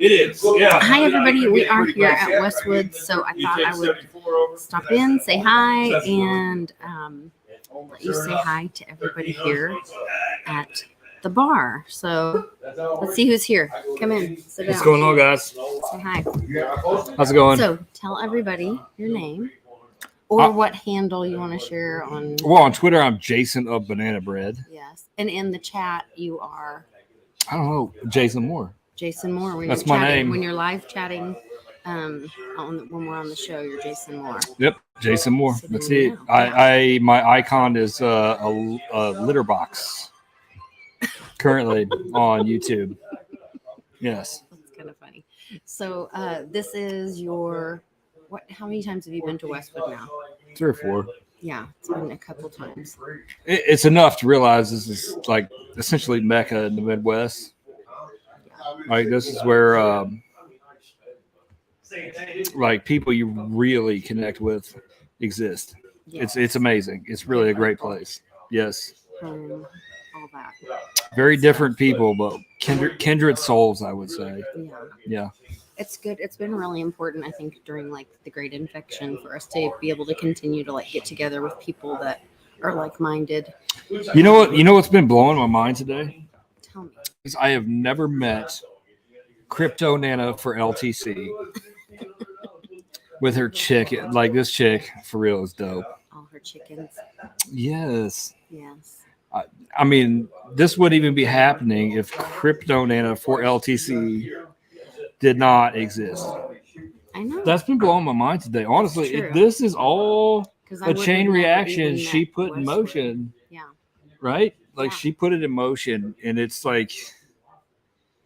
It is. Yeah. Hi, everybody. We are here at Westwood, so I thought I would stop in, say hi, and let you say hi to everybody here at the bar. So let's see who's here. Come in. Sit down. What's going on, guys? Say hi. How's it going? So tell everybody your name or what handle you want to share on. Well, on Twitter, I'm Jason of Banana Bread. Yes. And in the chat, you are. I don't know, Jason Moore. Jason Moore. When That's you're my chatting, name. When you're live chatting, when we're on the show, you're Jason Moore. Yep, Jason Moore. So That's you it. I my icon is a litter box. Currently on YouTube. Yes. That's kind of funny. So this is your what? How many times have you been to Westwood now? 3 or 4. Yeah, it's been a couple times. It's enough to realize this is like essentially Mecca in the Midwest. Like this is where like people you really connect with exist. Yes. It's amazing. It's really a great place. Yes. All that. Very different people, but kindred souls, I would say. Yeah. It's good. It's been really important, I think, during like the Great Infection for us to be able to continue to like get together with people that are like-minded. You know what? You know what's been blowing my mind today? Tell me. Is I have never met Crypto Nana for LTC with her chick. Like this chick, for real, is dope. All her chickens. Yes. Yes. I mean, this wouldn't even be happening if Crypto Nana for LTC did not exist. I know. That's been blowing my mind today. Honestly, this is all a chain reaction she put in motion. Yeah. Right? Like she put it in motion, and it's like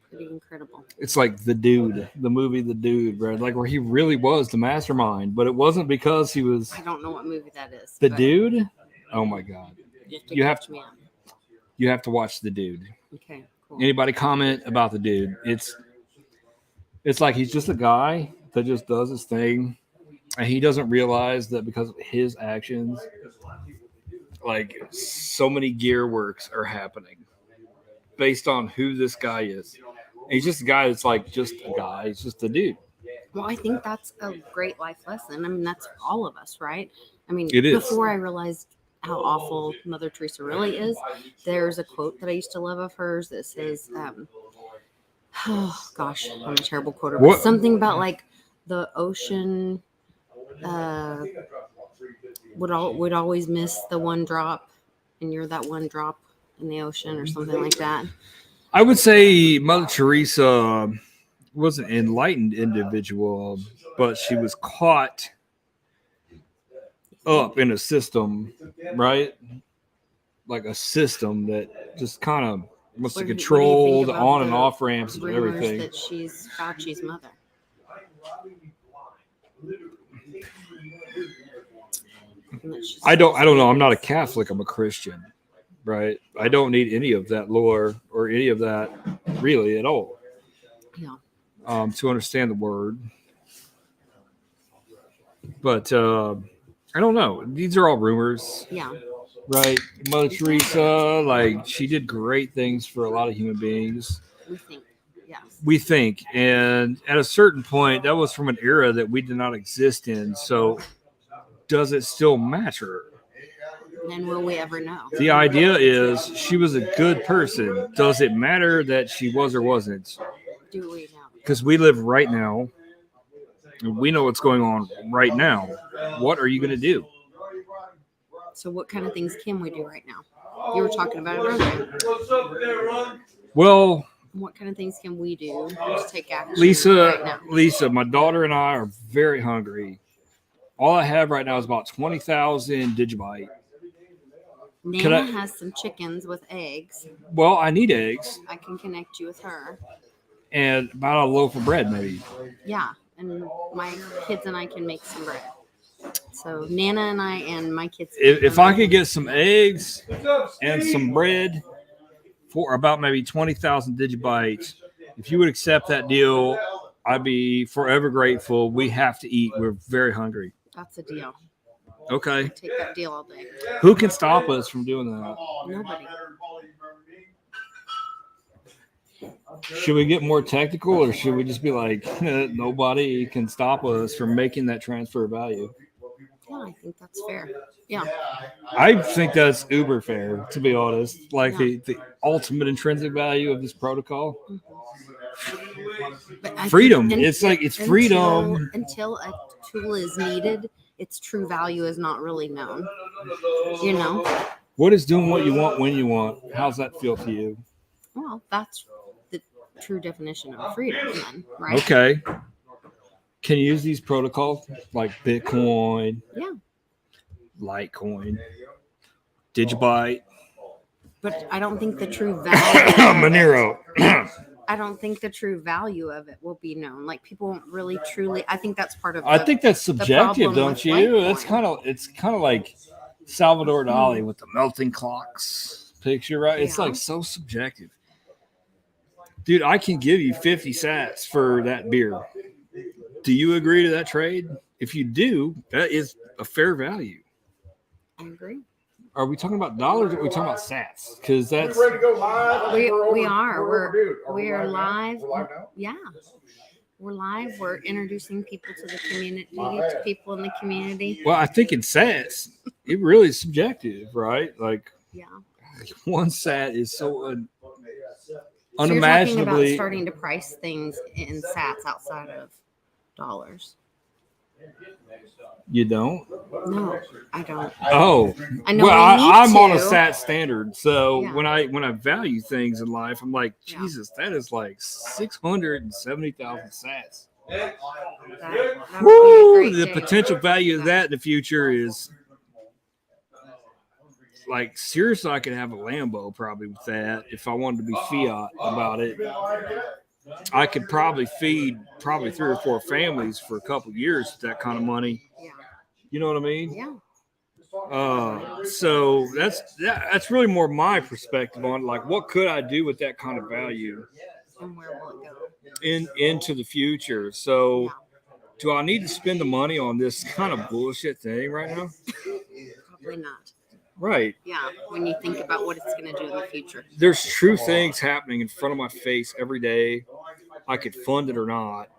pretty incredible. It's like The Dude, the movie The Dude, right? Like where he really was the mastermind, but it wasn't because he was. I don't know what movie that is. The Dude? Oh my God. You have to watch The Dude. Okay, cool. Anybody comment about The Dude? It's like he's just a guy that just does his thing, and he doesn't realize that because of his actions, like so many gear works are happening based on who this guy is. And he's just a guy that's like just a guy. He's just a dude. Well, I think that's a great life lesson. I mean, that's all of us, right? I mean, it is. Before I realized how awful Mother Teresa really is, there's a quote that I used to love of hers that says, oh gosh, I'm a terrible quoter. But something about like the ocean would always miss the one drop, and you're that one drop in the ocean, or something like that. I would say Mother Teresa was an enlightened individual, but she was caught up in a system, right? Like a system that just kind of wants to control the on and off ramps and everything. That she's Fauci's mother. I don't know. I'm not a Catholic. I'm a Christian, right? I don't need any of that lore or any of that really at all. Yeah. To understand the word, but I don't know. These are all rumors. Yeah. Right. Mother Teresa, like she did great things for a lot of human beings. We think. Yes. We think. And at a certain point, that was from an era that we did not exist in. So does it still matter? And will we ever know? The idea is she was a good person. Does it matter that she was or wasn't? Do we know? Because we live right now. We know what's going on right now. What are you going to do? So what kind of things can we do right now? You were talking about it earlier. Well, what kind of things can we do to take action right now? Lisa, my daughter and I are very hungry. All I have right now is about 20,000 Digibyte. Nana has some chickens with eggs. Well, I need eggs. I can connect you with her. And about a loaf of bread, maybe. Yeah, and my kids and I can make some bread. So Nana and I and my kids. If I could get some eggs and some bread for about maybe 20,000 Digibytes, if you would accept that deal, I'd be forever grateful. We have to eat. We're very hungry. That's a deal. Okay. I'll take that deal all day. Who can stop us from doing that? Nobody. Should we get more technical, or should we just be like, nobody can stop us from making that transfer of value? Yeah, I think that's fair. Yeah. I think that's uber fair, to be honest. Like Yeah. the ultimate intrinsic value of this protocol. But I Freedom. think It's like it's freedom. Until a tool is needed, its true value is not really known. You know? What is doing what you want when you want? How's that feel to you? Well, that's the true definition of freedom, then, right? Okay. Can you use these protocols like Bitcoin, Yeah. Litecoin, Digibyte, but I don't think the true value Monero? I don't think the true value of it will be known. Like people won't really truly. I think that's part of. I think that's subjective, problem don't with you? Litecoin. It's kind of like Salvador Dali with the melting clocks picture, right? It's Yeah. like so subjective. Dude, I can give you 50 sats for that beer. Do you agree to that trade? If you do, that is a fair value. I agree. Are we talking about dollars or are we talking about sats? Because that's ready to go live. We are. We are right live. now? We're live now? Yeah. We're live. We're introducing people to the community, to people in the community. well, I think in sats, it really is subjective, right? Like Yeah. one sat is so So you're talking unimaginably. about starting to price things in sats outside of dollars. You don't? No, I don't. Oh, I know. well, we need I'm on a to. sat standard, so Yeah. when I value things in life, I'm like, Yeah. Jesus, that is like 670,000 sats. That would be a Woo! great The day. potential value of that in the future is like seriously. I could have a Lambo probably with that if I wanted to be fiat about it. I could probably feed 3 or 4 families for a couple of years with that kind of money. Yeah. You know what I mean? Yeah. So that's really more my perspective on like what could I do with that kind of value And where will it go? into the future. So Yeah. do I need to spend the money on this kind of bullshit thing right now? Probably not. Right. Yeah. When you think about what it's going to do in the future. There's true things happening in front of my face every day. I could fund it or not.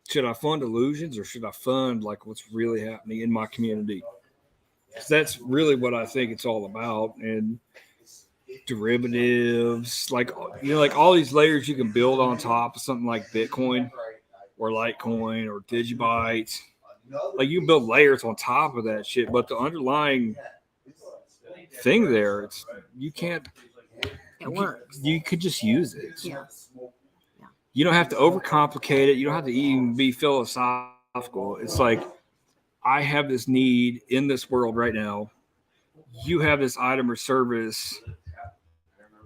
Should I fund illusions or should I fund like what's really happening in my community? Because that's really what I think it's all about. And derivatives, like like all these layers you can build on top of something like Bitcoin or Litecoin or Digibyte. Like you can build layers on top of that shit, but the underlying thing there, it's you can't. It works. You could just use it. Yes. You don't have to overcomplicate it. You don't have to even be philosophical. It's like I have this need in this world right now. You have this item or service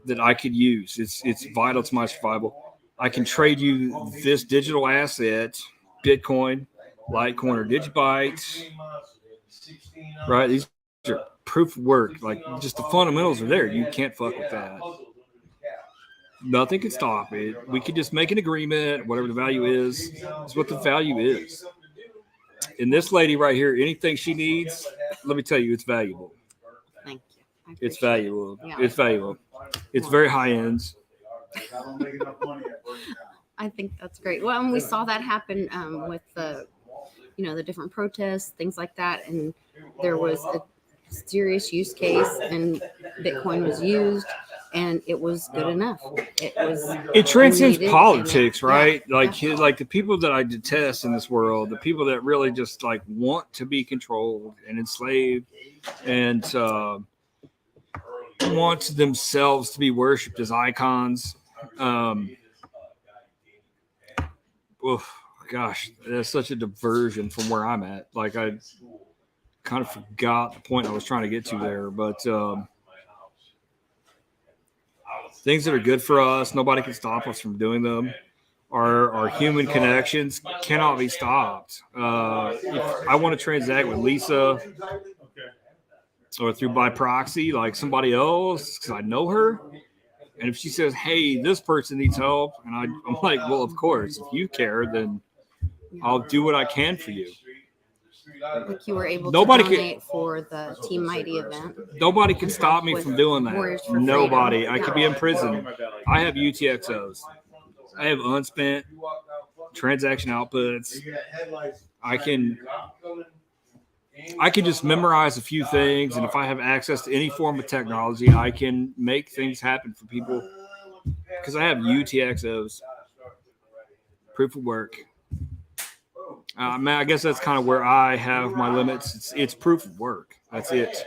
that I could use. It's vital to my survival. I can trade you this digital asset, Bitcoin, Litecoin, or Digibyte. Right? These are proof of work. Like just the fundamentals are there. You can't fuck with that. Nothing can stop it. We could just make an agreement. Whatever the value is what the value is. And this lady right here, anything she needs, let me tell you, it's valuable. Thank you. I It's appreciate it. valuable. Yeah. It's valuable. It's very high ends. I think that's great. Well, and we saw that happen with the different protests, things like that, and there was a serious use case, and Bitcoin was used, and it was good enough. It transcends needed, politics, and right? yeah, Like yeah. like the people that I detest in this world, the people that really just like want to be controlled and enslaved and want themselves to be worshipped as icons. Gosh, that's such a diversion from where I'm at. Like I kind of forgot the point I was trying to get to there, but things that are good for us, nobody can stop us from doing them. Our human connections cannot be stopped. If I want to transact with Lisa or through by proxy, like somebody else, because I know her, and if she says, "Hey, this person needs help," and I'm like, "Well, of course, if you care, then I'll do what I can for you." Like you were able Nobody to donate for the Team Mighty event. Nobody can stop me from doing Warriors that. for Nobody. Freedom. I could be in prison. I have UTXOs. I have unspent transaction outputs. I can just memorize a few things, and if I have access to any form of technology, I can make things happen for people because I have UTXOs. Proof of work. Man, I guess that's kind of where I have my limits. It's proof of work. That's it.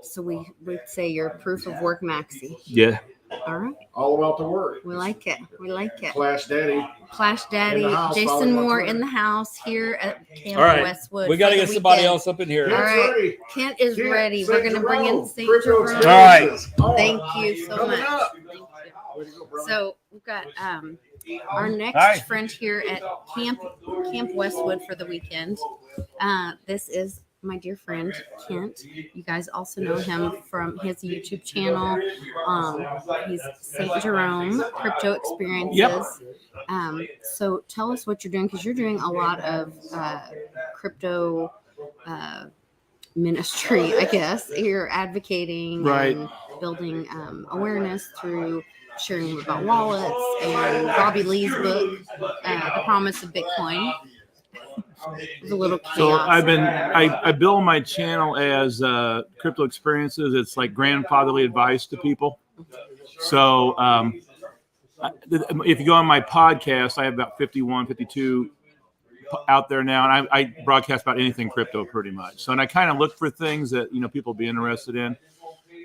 So we would say you're proof of work maxi. Yeah. All right. All about the work. We like it. We like it. Flash Daddy. Flash Daddy, house, Jason follow Moore my in the house here at Camp All right. Westwood. We got to for get the somebody weekend. else up in here. All right. ready. Kent is Kent, ready. St. We're going to bring in Jerome, St. Perpetual Jerome. All right. Assets. Oh, Thank you so coming much. up. Thank you. Way to go, brother. So we've got our next Hi. friend here at Camp Westwood for the weekend. This is my dear friend Kent. You guys also know him from his YouTube channel. He's St. Jerome Crypto Experiences. Yep. So tell us what you're doing, because you're doing a lot of crypto ministry, I guess. You're advocating Right. and building awareness through sharing about wallets and Robbie Lee's book, The Promise of Bitcoin. It's a little chaos. So I build my channel as crypto experiences. It's like grandfatherly advice to people. So if you go on my podcast, I have about 51, 52 out there now, and I broadcast about anything crypto pretty much. So, and I kind of look for things that people be interested in.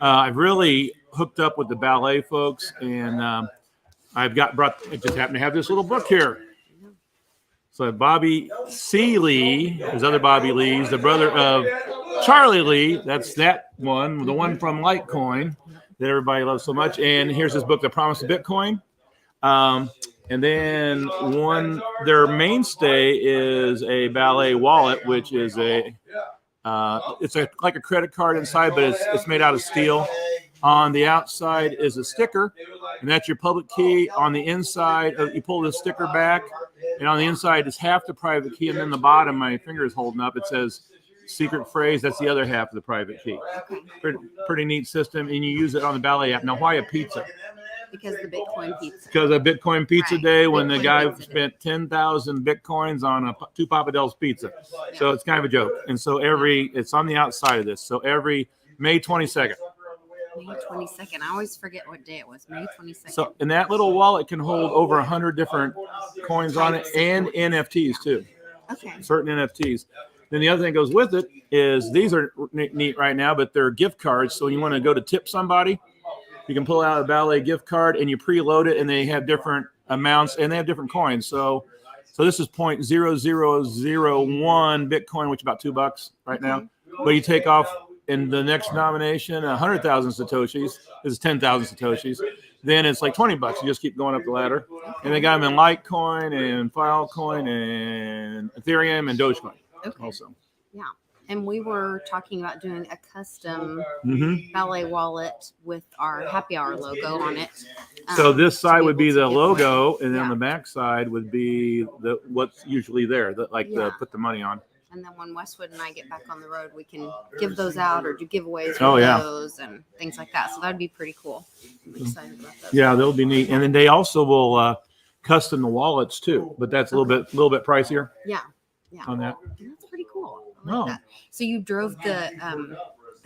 I've really hooked up with the ballet folks, and I just happen to have this little book here. So Bobby C. Lee, there's other Bobby Lees, the brother of Charlie Lee. That's that one, the one from Litecoin that everybody loves so much. And here's his book, The Promise of Bitcoin. And then their mainstay is a ballet wallet, which is like a credit card inside, but it's made out of steel. On the outside is a sticker, and that's your public key. On the inside, you pull the sticker back, and on the inside is half the private key, and then the bottom, my finger is holding up, it says secret phrase. That's the other half of the private key. Pretty neat system, and you use it on the ballet app. Now, why a pizza? Because the Bitcoin pizza. Because of Bitcoin Pizza Right. Day, when the Bitcoin guy Pizza Day. spent 10,000 Bitcoins on 2 Papa Del's pizza. So it's kind of a joke. And so it's on the outside of this. So every May 22nd. May 22nd. I always forget what day it was. May 22nd. So, and that little wallet can hold over 100 different coins on it, and NFTs too. Okay. Certain NFTs. Then the other thing that goes with it is these are neat right now, but they're gift cards. So you want to go to tip somebody, you can pull out a ballet gift card and you preload it, and they have different amounts and they have different coins. So this is 0.0001 Bitcoin, which is about $2 right now. But you take off in the next nomination 100,000 Satoshis. This is 10,000 Satoshis. Then it's like $20. You just keep going up the ladder. And they got them in Litecoin and Filecoin and Ethereum and Dogecoin also. Yeah. And we were talking about doing a custom Mm-hmm. ballet wallet with our happy hour logo on it. So this side would be the to give logo, away. and then Yeah. on the back side would be what's usually there, Yeah. put the money on. And then when Westwood and I get back on the road, we can give those out or do giveaways with those and things like that. So that'd be pretty cool. I'm excited about those. Yeah, they'll be neat. And then they also will custom the wallets too, but that's a little bit pricier Yeah. on that. And that's pretty cool. I like Oh. that. So you drove the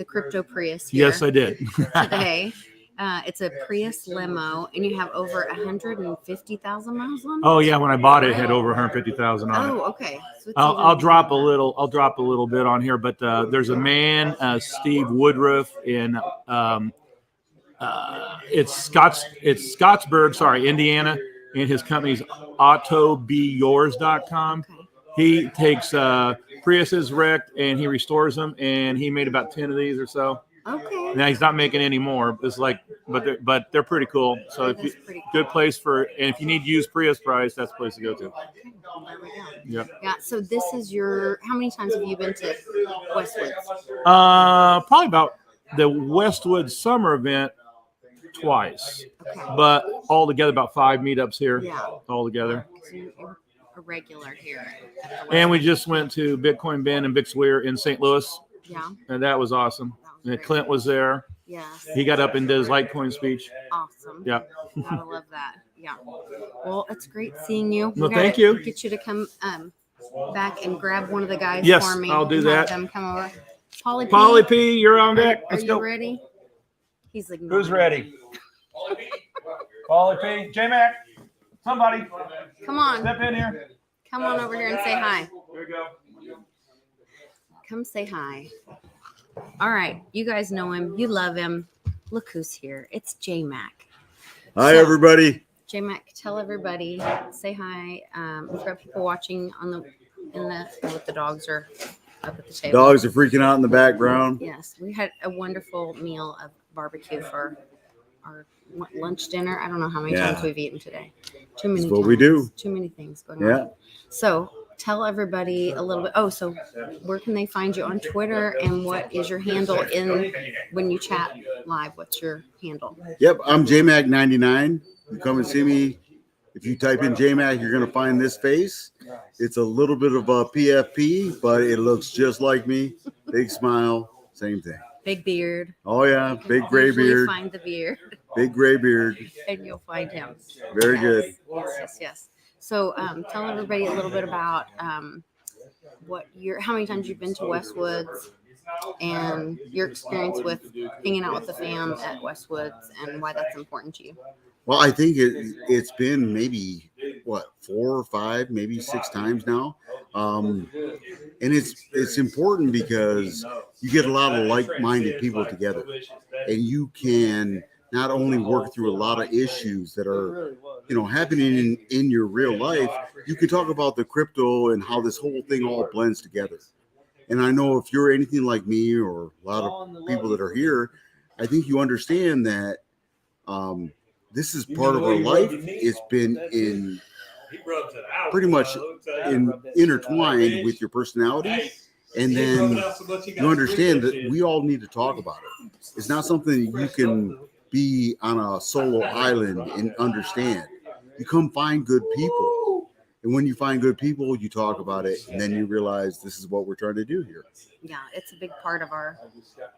crypto Prius here Yes, I did. today. It's a Prius limo, and you have over 150,000 miles on it. Oh yeah, when I bought it, it had over 150,000 on it. Oh, okay. So it's I'll even drop a more. little. I'll drop a little bit on here, but there's a man, Steve Woodruff, in it's Scottsburg, Indiana, and his company's AutoBeYours.com. Okay. He takes Priuses wrecked and he restores them, and he made about 10 of these or so. Okay. Now he's not making any more. It's like, but they're pretty cool. So That if is you, pretty good place for, and if you need used Prius price, that's the place to go to. Okay, well, there we go. Yeah. Yeah. So this is how many times have you been to Westwood? Probably about the Westwood summer event twice, Okay. but all together about 5 meetups here. Yeah. All together. So you're a regular here. At the And we West. just went to Bitcoin Ben and Bixweir in St. Louis, Yeah. and that was awesome. That was And great. Clint was there. Yes. He got up and did his Litecoin speech. Awesome. Yeah. Gotta love that. Yeah. Well, it's great seeing you. Well, We thank gotta you. Get you to come back and grab one of the guys Yes, for me. I'll do and have that. Them come over. Polly P. Polly P, you're on Are, deck. are Let's you go. ready? He's ignoring. Who's ready? Polly P, J-Mac, somebody Come on. step in here. Come on over here and say hi. Here we go. Come say hi. All right. You guys know him. You love him. Look who's here. It's J-Mac. Hi, So- everybody. J-Mac, tell everybody, say hi. We've got people watching with the dogs are up at the table. Dogs are freaking out in the background. Yes, we had a wonderful meal of barbecue for our lunch, dinner. I don't know how many Yeah. times we've eaten today. Too many. That's what we do. Too many things going Yeah. on. So tell everybody a little bit. Oh, so where can they find you on Twitter, and what is your handle when you chat live? What's your handle? Yep, I'm JMac99. You come and see me. If you type in JMac, you're going to find this face. It's a little bit of a PFP, but it looks just like me. Big smile, same thing. Big beard. Oh, yeah, big gray Usually beard. Find the beard, Big gray beard. and you'll find him. Very Yes, good. Yes. So tell everybody a little bit about how many times you've been to Westwoods, and your experience with hanging out with the fam at Westwoods, and why that's important to you. Well, I think it's been maybe, 4 or 5, maybe 6 times now. And it's important because you get a lot of like-minded people together, and you can not only work through a lot of issues that are, happening in your real life. You can talk about the crypto and how this whole thing all blends together. And I know if you're anything like me or a lot of people that are here, I think you understand that this is part of our life. It's been pretty much intertwined with your personality. And then you understand that we all need to talk about it. It's not something you can be on a solo island and understand. You come find good people. And when you find good people, you talk about it. And then you realize this is what we're trying to do here. Yeah, it's a big part of our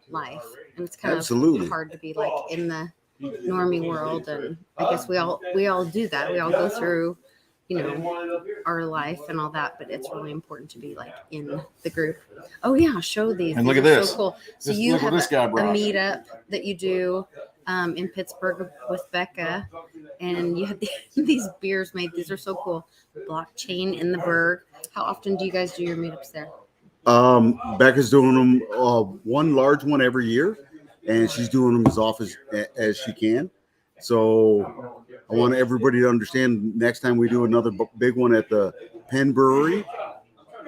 life, and it's kind Absolutely. of hard to be like in the normie world. And I guess we all do that. We all go through, our life and all that, but it's really important to be like in the group. Oh yeah, show these. And look These at are this. So cool. So Just you look what have this guy a brought. meetup that you do in Pittsburgh with Becca, and you have these beers made. These are so cool. Blockchain in the Berg. How often do you guys do your meetups there? Becca's doing them one large one every year, and she's doing them as often as she can. So I want everybody to understand next time we do another big one at the Penn Brewery,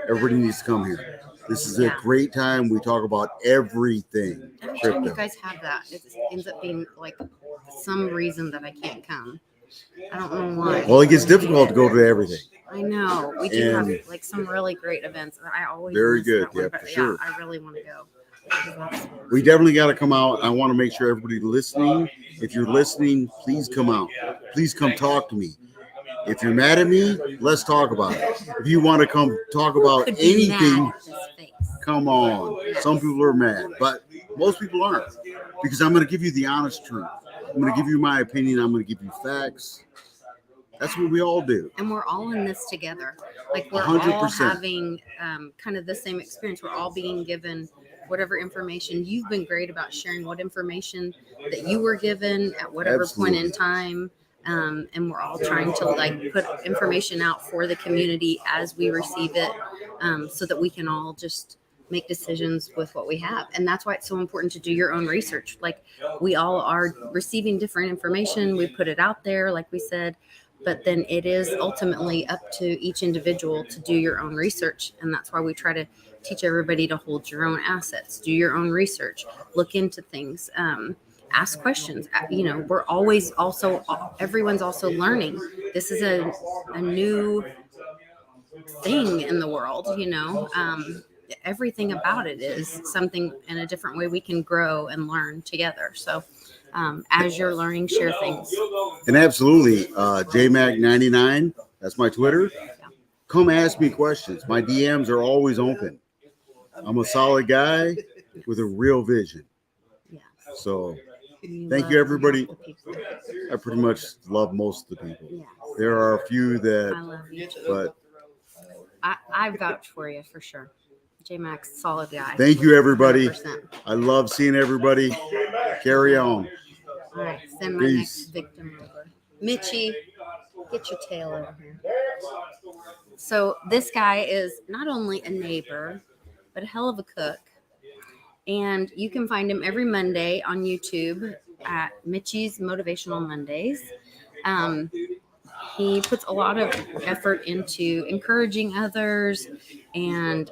everybody needs to come here. This is a great time. We talk about everything. Every crypto. time you guys have that, it ends up being like some reason that I can't come. I don't know why. Well, it gets difficult to go to everything. I know. We do And- have like some really great events. I always Very miss good. that one, Yeah, but for sure. I really want to go. We definitely got to come out. I want to make sure everybody listening, if you're listening, please come out. Please come talk to me. If you're mad at me, let's talk about it. If you want to come talk about Could be anything, mad at his face. come on. Some people are mad, but most people aren't, because I'm going to give you the honest truth. I'm going to give you my opinion. I'm going to give you facts. That's what we all do. And we're all in this together. Like we're 100%. all having kind of the same experience. We're all being given whatever information. You've been great about sharing what information that you were given at whatever point in time. And we're all trying to like put information out for the community as we receive it, so that we can all just make decisions with what we have. And that's why it's so important to do your own research. Like we all are receiving different information. We put it out there, like we said, but then it is ultimately up to each individual to do your own research. And that's why we try to teach everybody to hold your own assets, do your own research, look into things, ask questions. We're always everyone's also learning. This is a new thing in the world, everything about it is something in a different way we can grow and learn together. So as you're learning, share things. And absolutely, JMac99, that's my Twitter. come ask me questions. My DMs are always open. I'm a solid guy with a real vision. Yes. So Thank you, everybody. The people. I pretty much love most of the people. Yes. There are a few I that, love you too. but I vouch for you for sure. J-Max, solid guy. thank you, everybody. 100%. I love seeing everybody. Carry on. All right, send my Peace. next victim over. Mitchie, get your tail over here. So this guy is not only a neighbor, but a hell of a cook. And you can find him every Monday on YouTube at Mitchie's Motivational Mondays. He puts a lot of effort into encouraging others and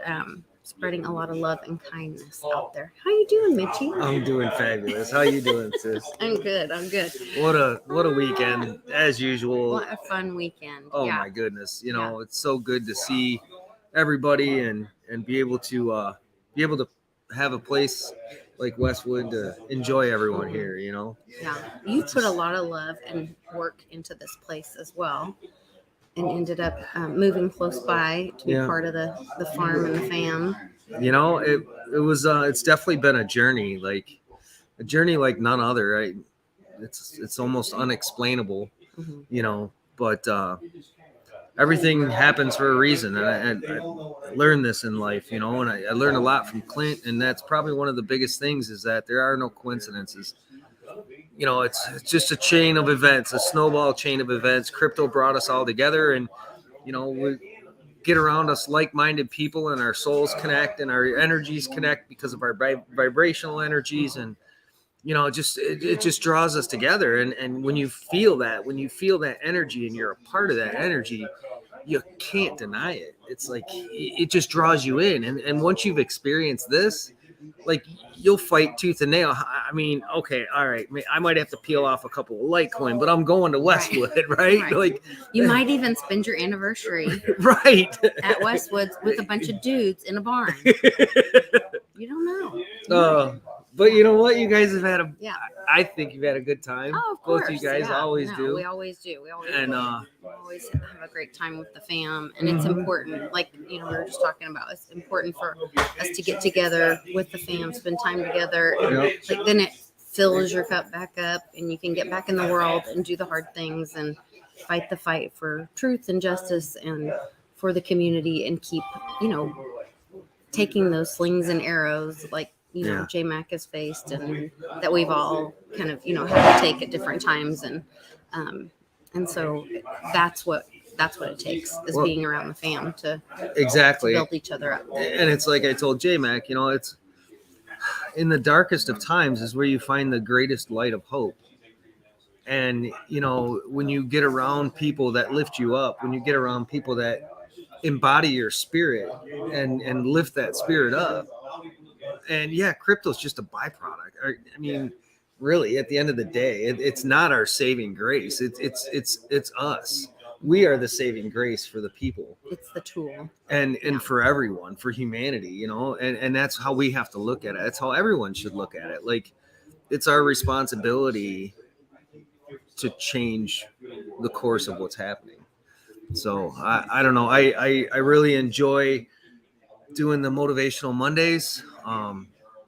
spreading a lot of love and kindness out there. How you doing, Mitchie? I'm doing fabulous. How you doing, sis? I'm good. What a weekend, as usual. What a fun weekend. Oh yeah. my goodness. It's so good to see everybody and be able to have a place like Westwood to enjoy everyone here, Yeah. You put a lot of love and work into this place as well. And ended up moving close by to be part of the farm and the fam. It's definitely been a journey like none other, right? It's almost unexplainable, but everything happens for a reason. And I learned this in life, and I learned a lot from Clint, and that's probably one of the biggest things is that there are no coincidences. It's just a chain of events, a snowball chain of events. Crypto brought us all together, and we get around us like-minded people, and our souls connect and our energies connect because of our vibrational energies, and it just draws us together. And when you feel that energy and you're a part of that energy, you can't deny it. It's like it just draws you in, and once you've experienced this, like you'll fight tooth and nail. I mean, okay, all right, I might have to peel off a couple of Litecoin, but I'm going to Westwood, right? Like you might even spend your anniversary right at Westwood with a bunch of dudes in a barn. You don't know. But you know what? You guys have had I think you've had a good time. Oh, of course. Both you guys always do. We always do. We always have a great time with the fam. And it's important. Like, we were just talking about, it's important for us to get together with the fam, spend time together. Like then it fills your cup back up and you can get back in the world and do the hard things and fight the fight for truth and justice and for the community and keep, taking those slings and arrows like, J-Mac has faced and that we've all kind of, had to take at different times. And so that's what it takes is being around the fam to build each other up. And it's like I told J-Mac, it's in the darkest of times is where you find the greatest light of hope. And, when you get around people that lift you up, when you get around people that embody your spirit and lift that spirit up, and crypto is just a byproduct. I mean, really, at the end of the day, it's not our saving grace. It's us. We are the saving grace for the people. It's the tool. And for everyone, for humanity, and that's how we have to look at it. That's how everyone should look at it. Like, it's our responsibility to change the course of what's happening. So I don't know. I really enjoy doing the motivational Mondays.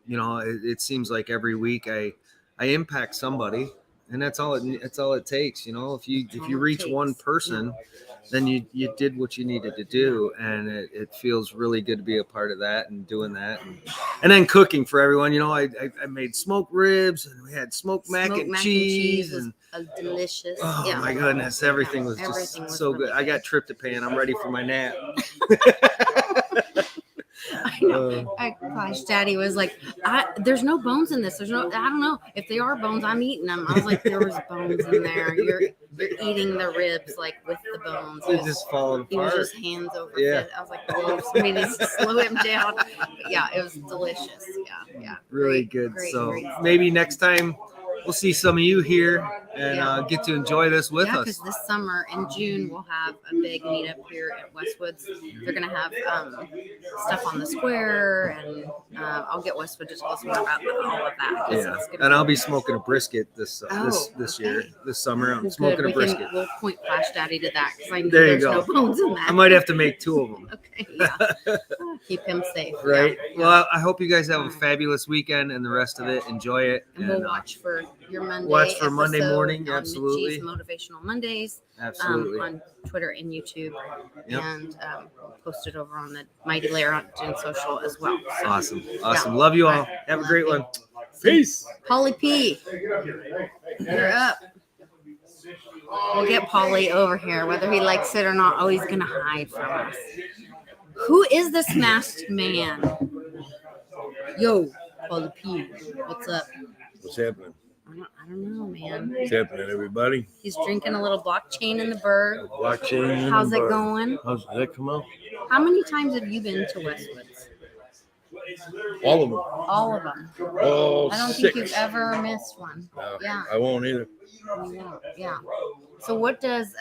It seems like every week I impact somebody, and that's all it takes. If you reach one person, then you did what you needed to do, and it feels really good to be a part of that and doing that, and then cooking for everyone. I made smoked ribs and we had smoked mac and cheese and delicious. Oh my goodness, everything was so good. I got tryptophan. I'm ready for my nap. I know. Gosh, Daddy was like, there's no bones in this. I don't know. If they are bones, I'm eating them. I was like, there was bones in there. You're eating the ribs like with the bones. It just falling apart. He was just hands over fist. I was like, whoa, somebody needs to slow him down. But yeah, it was delicious. Yeah. Really good. Great. Maybe next time we'll see some of you here and Yeah. get to enjoy this with Yeah, us. because this summer in June we'll have a big meetup here at Westwoods. They're gonna have stuff on the square, and I'll get Westwood to tell us more about all of that. 'Cause Yeah, it's gonna and be- I'll be smoking a brisket this year, okay. this summer. I'm Well, smoking good. a brisket. We'll point Flash Daddy to that because I know There you there's no go. bones in that. I might have to make 2 of them. Okay, yeah. Keep him safe. Right. Yeah. Well, I hope you guys have a Alright. fabulous weekend and the rest of it. Enjoy it. And we'll watch for your Monday. watch for Monday episode morning, on absolutely. Mitchie's Motivational Mondays. Absolutely. On Twitter and YouTube, Yep. and post it over on the Mighty Lair on social as well. So, Awesome. Love you all. Have a great one. Peace. Polly P, you're up. We'll get Polly over here, whether he likes it or not. Oh, he's gonna hide from us. Who is this masked man? Yo, Polly P, what's up? What's happening? I don't know, man. What's happening, everybody? He's drinking a little blockchain in the bird. Blockchain. How's it going? How's did that come out? How many times have you been to Westwoods? All of them. All of them. Oh, I don't 6. think you've ever missed one. No, Yeah. I won't either. Yeah. So what does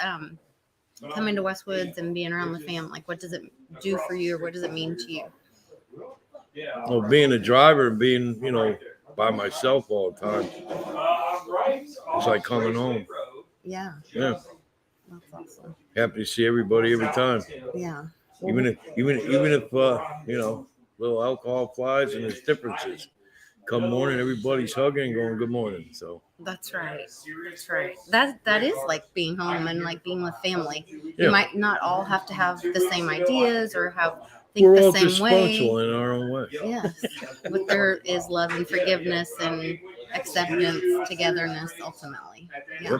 coming to Westwoods and being around the fam, like what does it do for you, or what does it mean to you? Well, being a driver and being, by myself all the time, it's like coming home. Yeah. Yeah, That's awesome. happy to see everybody every time. Yeah. Even if little alcohol flies and there's differences. Come morning, everybody's hugging and going good morning. So That's right. That's right. That is like being home and like being with family. Yeah. You might not all have to have the same ideas or think we're the all same way. dysfunctional in our own way. Yes, but there is love and forgiveness and acceptance, togetherness, ultimately. Yeah,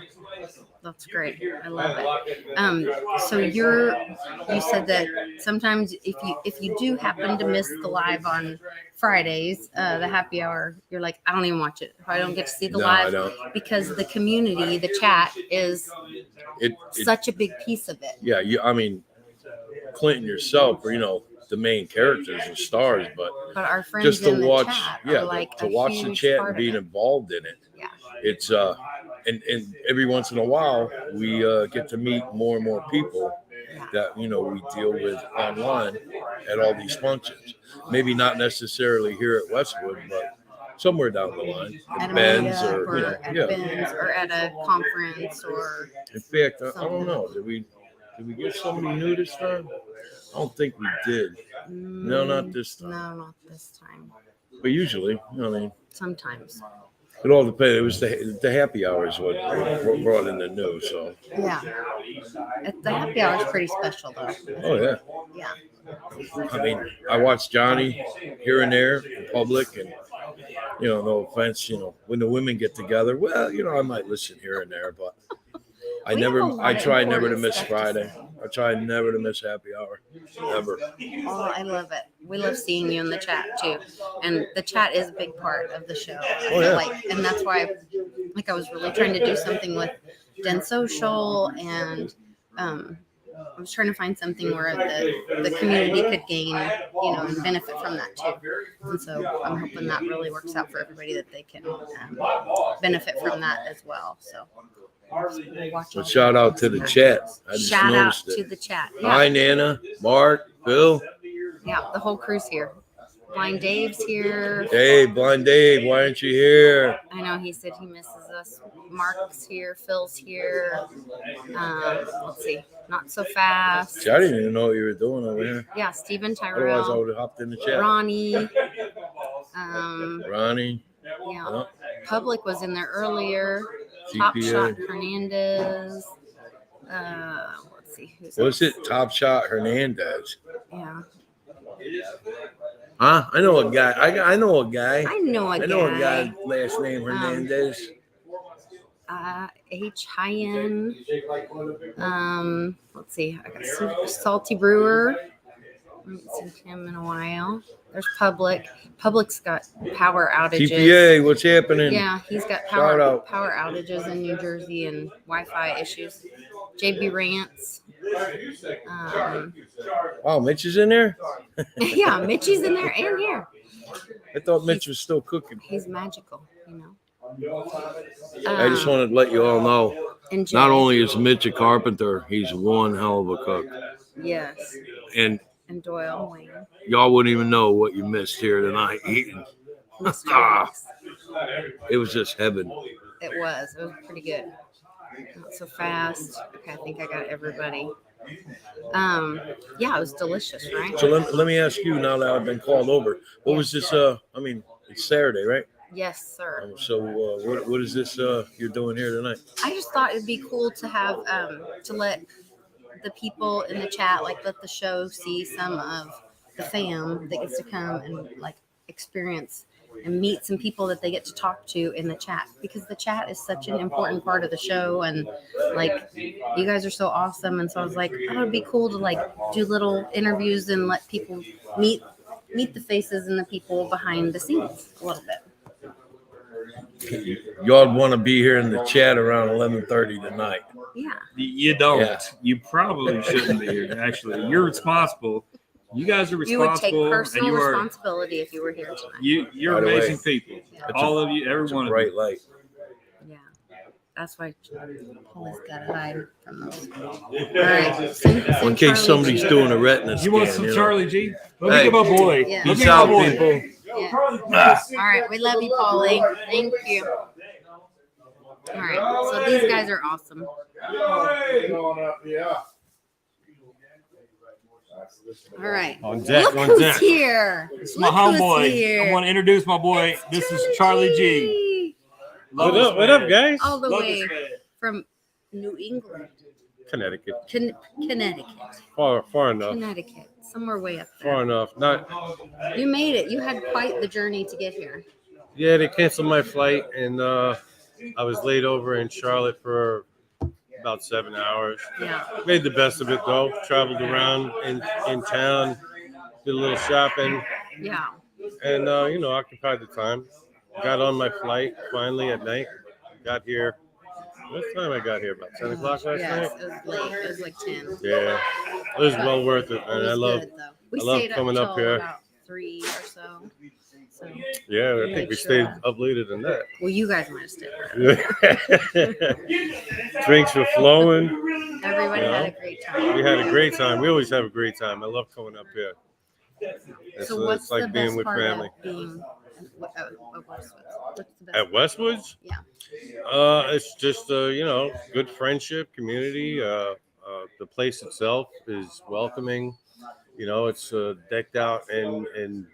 that's great. I love it. So you said that sometimes if you do happen to miss the live on Fridays, the happy hour, you're like, I don't even watch it. I don't get to see the No, I live don't. because the community, the chat is It such a big piece of it. yeah, Clinton yourself, or the main characters and stars, but But our friends just in to the watch, chat yeah, are like to a watch the huge chat part and of being it. involved in it. Yeah. It's and every once in a while we get to meet more and more people that we deal with online at all these functions. Maybe not necessarily here at Westwood, but somewhere down the line, At a at Ben's meetup or at Ben's or at a conference or In fact, I don't know. Did we get somebody new this time? I don't think we did. No, not this time. No, not this time. But usually, Sometimes. it all depends. It was the happy hours what brought in the new. So, Yeah. The happy hour is pretty special though. oh yeah. Yeah. I watch Johnny here and there in public, and no offense, when the women get together, well, I might listen here and there, but I We have a lot I of try never to important miss stuff to Friday. say. I try never to miss happy hour, ever. Oh, I love it. We love seeing you in the chat too. And the chat is a big part of the show. I feel yeah. like, and that's why I was really trying to do something with Den Social, and I was trying to find something where the community could gain, and benefit from that too. And so I'm hoping that really works out for everybody, that they can benefit from that as well. So watch But all shout out to the chat. I just Shout out noticed to it. the chat. Hi, Nana, Mark, Bill. Yeah, the whole crew's here. Blind Dave's here. Hey, Blind Dave, why aren't you here? I know he said he misses us. Mark's here. Phil's here. Let's see. Not so fast. See, I didn't even know what you were doing over here. Yeah, Stephen Otherwise, I Tyrell. would have hopped in the chat. Ronnie. Ronnie, Yeah. Public was in there earlier. Top GPA. Shot Hernandez. Let's see who's What's it? Top Shot Hernandez. Yeah. Huh? I know a guy. I know a guy. I know a I know a guy. Last name Hernandez. H. Hyen. Let's see. I got Salty Brewer. I haven't seen him in a while. There's Public. Public's got power outages. TPA, what's happening? Yeah, he's got Shout out. power outages in New Jersey and Wi-Fi issues. JB Rants. Wow, Mitch is in there? Yeah, Mitchie's in there and here. I thought Mitch was still cooking. He's magical, I just wanted to let you all know, and Jay. not only is Mitch a carpenter, he's one hell of a cook. Yes. And Doyle Wayne. y'all wouldn't even know what you missed here tonight eating. It was just heaven. It was pretty good. Not so fast. Okay, I think I got everybody. Yeah, it was delicious, right? So let me ask you, now that I've been called over, what was this? I mean, it's Saturday, right? Yes, sir. So what is this you're doing here tonight? I just thought it'd be cool to have to let the people in the chat, like, let the show see some of the fam that gets to come and like experience and meet some people that they get to talk to in the chat, because the chat is such an important part of the show, and like, you guys are so awesome. And so I was like, oh, it'd be cool to like do little interviews and let people meet the faces and the people behind the scenes a little bit. Y'all want to be here in the chat around 11:30 tonight. Yeah. You don't. Yeah. You probably shouldn't be here. Actually, you're responsible. You guys are You would responsible. take personal and responsibility if you were here tonight. You're By the way, amazing people. Yeah. All of you, every It's a one of you. bright light. Yeah. That's why Paul's got to hide from those. All right. Send In case Charlie somebody's G. doing a retina scan. You want some know. Charlie G? Look Hey. at my boy. Yeah. Look Peace at out, my boy. people. Yeah. All right. We love you, Paulie. Thank you. All right. So these guys are awesome. All right. On deck, Look on who's deck. here. It's my Look who's homeboy. here. I want to introduce my boy. This is Charlie G. Love this What up, man. guys? All the Love way this man. from New England, Connecticut. Connecticut, Far enough. Connecticut, somewhere way up Far there. enough. Not. You made it. You had quite the journey to get here. Yeah, they canceled my flight, and I was laid over in Charlotte for about 7 hours. Yeah. Made the best of it though. Traveled around in town, did a little shopping, Yeah. and occupied the time. Got on my flight finally at night. Got here. What time I got here? About 10 o'clock last Yes, night. it was late. It was like 10. Yeah, it was well worth it, It man. was I love. good, though. We I love stayed coming up till here. about 3 or so. So, Yeah, I Make think we sure. stayed up later than that. well, you guys might have stayed. Drinks were flowing. Everybody had a great time. We had a great time. We always have a great time. I love coming up here. So what's It's like the being best with part family. of being at Westwoods? What's the best At Westwoods? Yeah. It's just good friendship, community. The place itself is welcoming. It's decked out in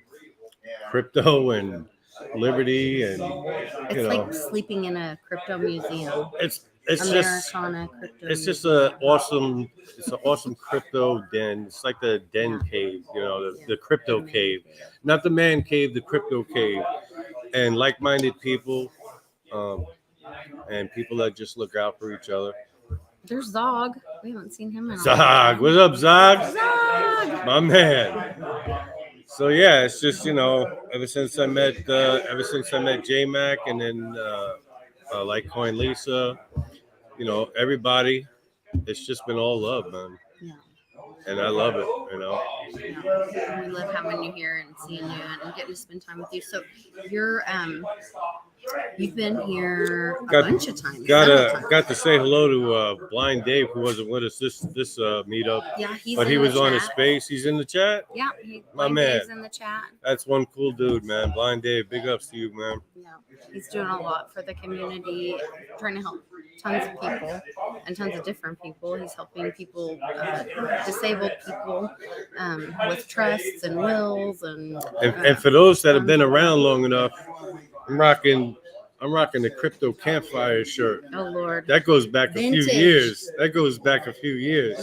crypto and liberty, and It's like sleeping in a crypto museum. it's just Americana crypto. it's just museum. it's an awesome crypto den. It's like the den cave, the crypto cave, not the man cave, the crypto cave, and like-minded people, and people that just look out for each other. There's Zog. We haven't seen him in a long Zog, time. what's up, Zog? Zog! My man. So yeah, it's just ever since I met J Mac, and then Litecoin Lisa, everybody, it's just been all love, man. Yeah. And I love it, Yeah. We love having you here and seeing you and getting to spend time with you. So you've been here a bunch of times. several times. Got to say hello to Blind Dave, who wasn't with us this meetup, Yeah, but he in was the on his chat. space. He's in the chat. Yeah, My Blind man. Dave's in the chat. That's one cool dude, man. Blind Dave, big ups to you, man. Yeah, he's doing a lot for the community, trying to help tons of people and tons of different people. He's helping people, disabled people, with trusts and wills And for those that have been around long enough, I'm rocking the crypto campfire shirt. oh Lord, That goes back a few Vintage. years. we got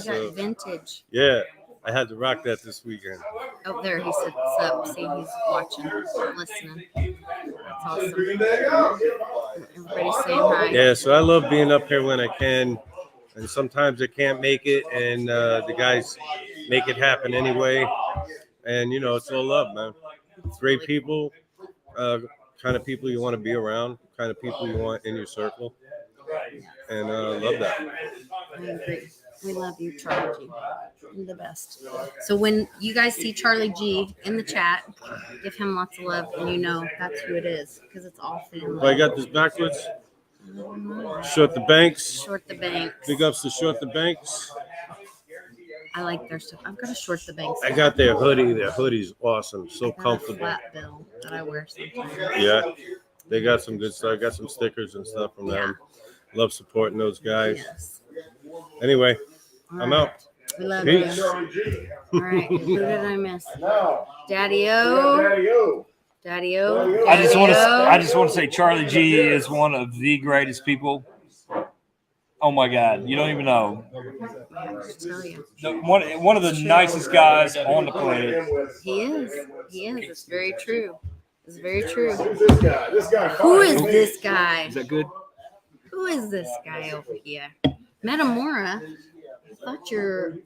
So vintage. yeah, I had to rock that this weekend. Oh, there he said what's up. See, he's watching, listening. That's awesome. Everybody's saying hi. Yeah, so I love being up here when I can, and sometimes I can't make it, and the guys make it happen anyway. And it's all love, man. Great people, kind of people you want to be around, kind of people you want in your circle, and love that. I agree. We love you, Charlie G. the best. So when you guys see Charlie G in the chat, give him lots of love, and you know that's who it is because it's all family. I got this backwards. Short the Banks. Short the Banks. Big ups to Short the Banks. I like their stuff. I've got a Short the Banks. I got their hoodie. Their hoodie's awesome. So I got a comfortable. flat bill that I wear sometimes. Yeah. They got some good stuff. I got some stickers and stuff from them. Love supporting those guys. Yes. Anyway, All I'm right. out. We love Peace. you. All right. Who did I miss? Now, Daddy O. Daddy-O. Daddy O. I just want to say Charlie G is one of the greatest people. Oh my God, you don't even know. I have to tell you. One of the nicest guys on the planet. He is. He is. It's very true. It's very true. Who's this guy? This guy. Who is this guy? Is that good? Who is this guy over here? Metamora. I thought you're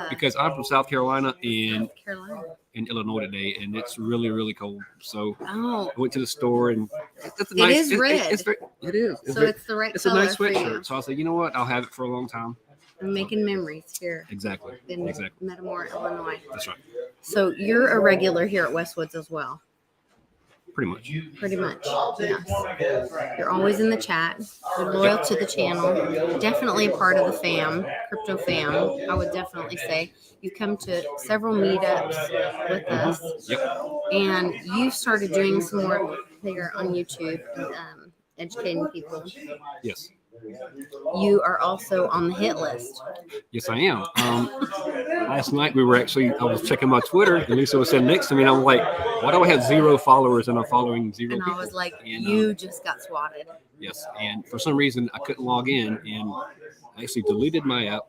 Because I'm from South Carolina and South Carolina. in Illinois today, and it's really, really cold. So Oh, I went to the store, and it's a It is red. It's very, it is. It's, so very, it's the right it's a color nice for you. sweatshirt. So I said, you know what? I'll have it for a long time. I'm making memories here Exactly. in Exactly. Metamora, Illinois. That's right. So you're a regular here at Westwoods as well. Pretty much. Pretty much. Yes. You're always in the chat. You're loyal to the channel. Definitely a part of the fam, crypto fam. I would definitely say you come to several meetups with us. Yep. And you started doing some work there on YouTube, educating people. Yes. You are also on the hit list. Yes, I am. Last night I was checking my Twitter, and Lisa was sitting next to me, and I'm like, why do I have 0 followers and I'm following 0 And people? I was like, And, you just got swatted. Yes, and for some reason I couldn't log in, and I actually deleted my app,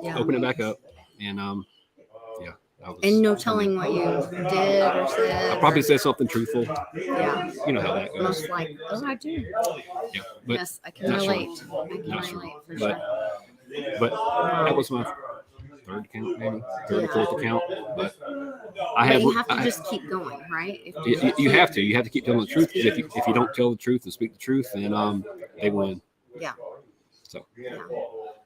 Yeah. opened it back up, and yeah. And no telling what you did or I said. probably said something truthful. Yeah. You know how that goes. Most like, oh, I do. Yeah, but Yes, I can not sure. relate. I can Not sure. relate for But- sure. but that was my third account, maybe third or Yeah. fourth account. But But I have. you have to I- just keep going, right? If you have to. You have to keep telling the truth. 'Cause if you don't tell the truth and speak the truth, then they win. Yeah. So Yeah.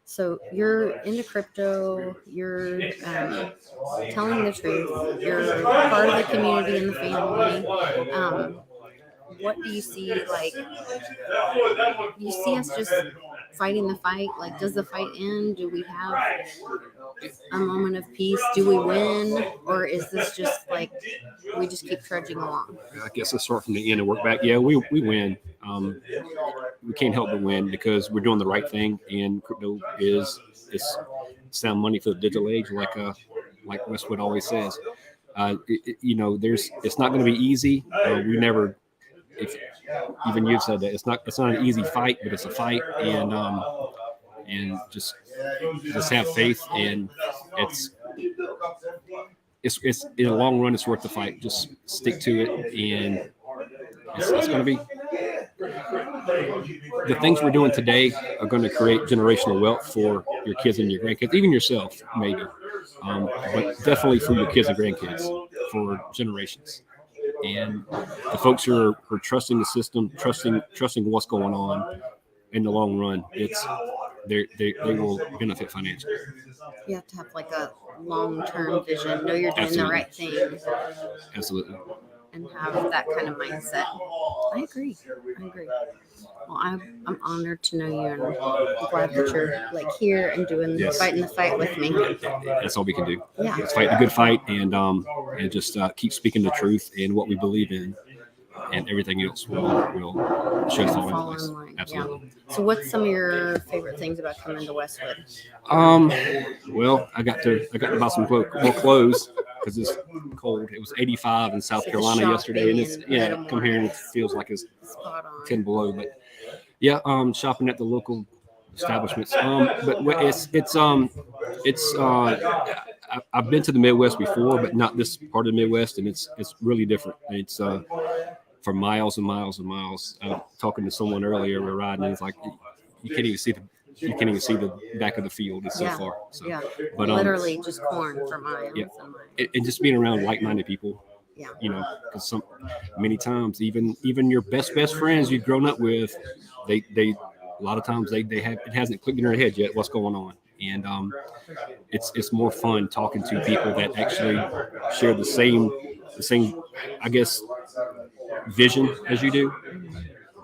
So you're into crypto. You're telling the truth. You're part of the community and the family. What do you see? Like, you see us just fighting the fight? Like, does the fight end? Do we have a moment of peace? Do we win? Or is this just like we just keep trudging along? I guess let's start from the end and work back. Yeah, we win. We can't help but win because we're doing the right thing, and crypto is sound money for the digital age, like Westwood always says. It's not going to be easy. We never. If even you've said that it's not an easy fight, but it's a fight, and just have faith, and it's in the long run it's worth the fight. Just stick to it, and it's going to be the things we're doing today are going to create generational wealth for your kids and your grandkids, even yourself maybe, but definitely for your kids and grandkids for generations. And the folks who are trusting the system, trusting what's going on in the long run, they will benefit financially. You have to have like a long-term vision. Know you're doing Absolutely. the right thing. Absolutely. And have that kind of mindset. I agree. Well, I'm honored to know you, and I'm glad that you're like here and fighting the fight with me. That's all we can do. Yeah. Let's fight the good fight, and just keep speaking the truth and what we believe in, and everything else will should fall Fall into place. in line. Absolutely. Yeah. So, what's some of your favorite things about coming to Westwood? Well, I got to buy some more clothes because it's cold. It was 85 in South So Carolina shopping yesterday, and it's in come here and it feels like it's Spot on. 10 below. But yeah, shopping at the local establishments. But I've been to the Midwest before, but not this part of the Midwest, and it's really different. It's for miles and miles and miles. Talking to someone earlier, we're riding, and it's like you can't even see the back of the field. It's so far. So, Yeah. but Literally just corn for miles yeah. and miles. and just being around like-minded people. Yeah. Because many times even your best friends you've grown up with, they a lot of times they have it hasn't clicked in their head yet what's going on, and it's more fun talking to people that actually share the same I guess vision as you do,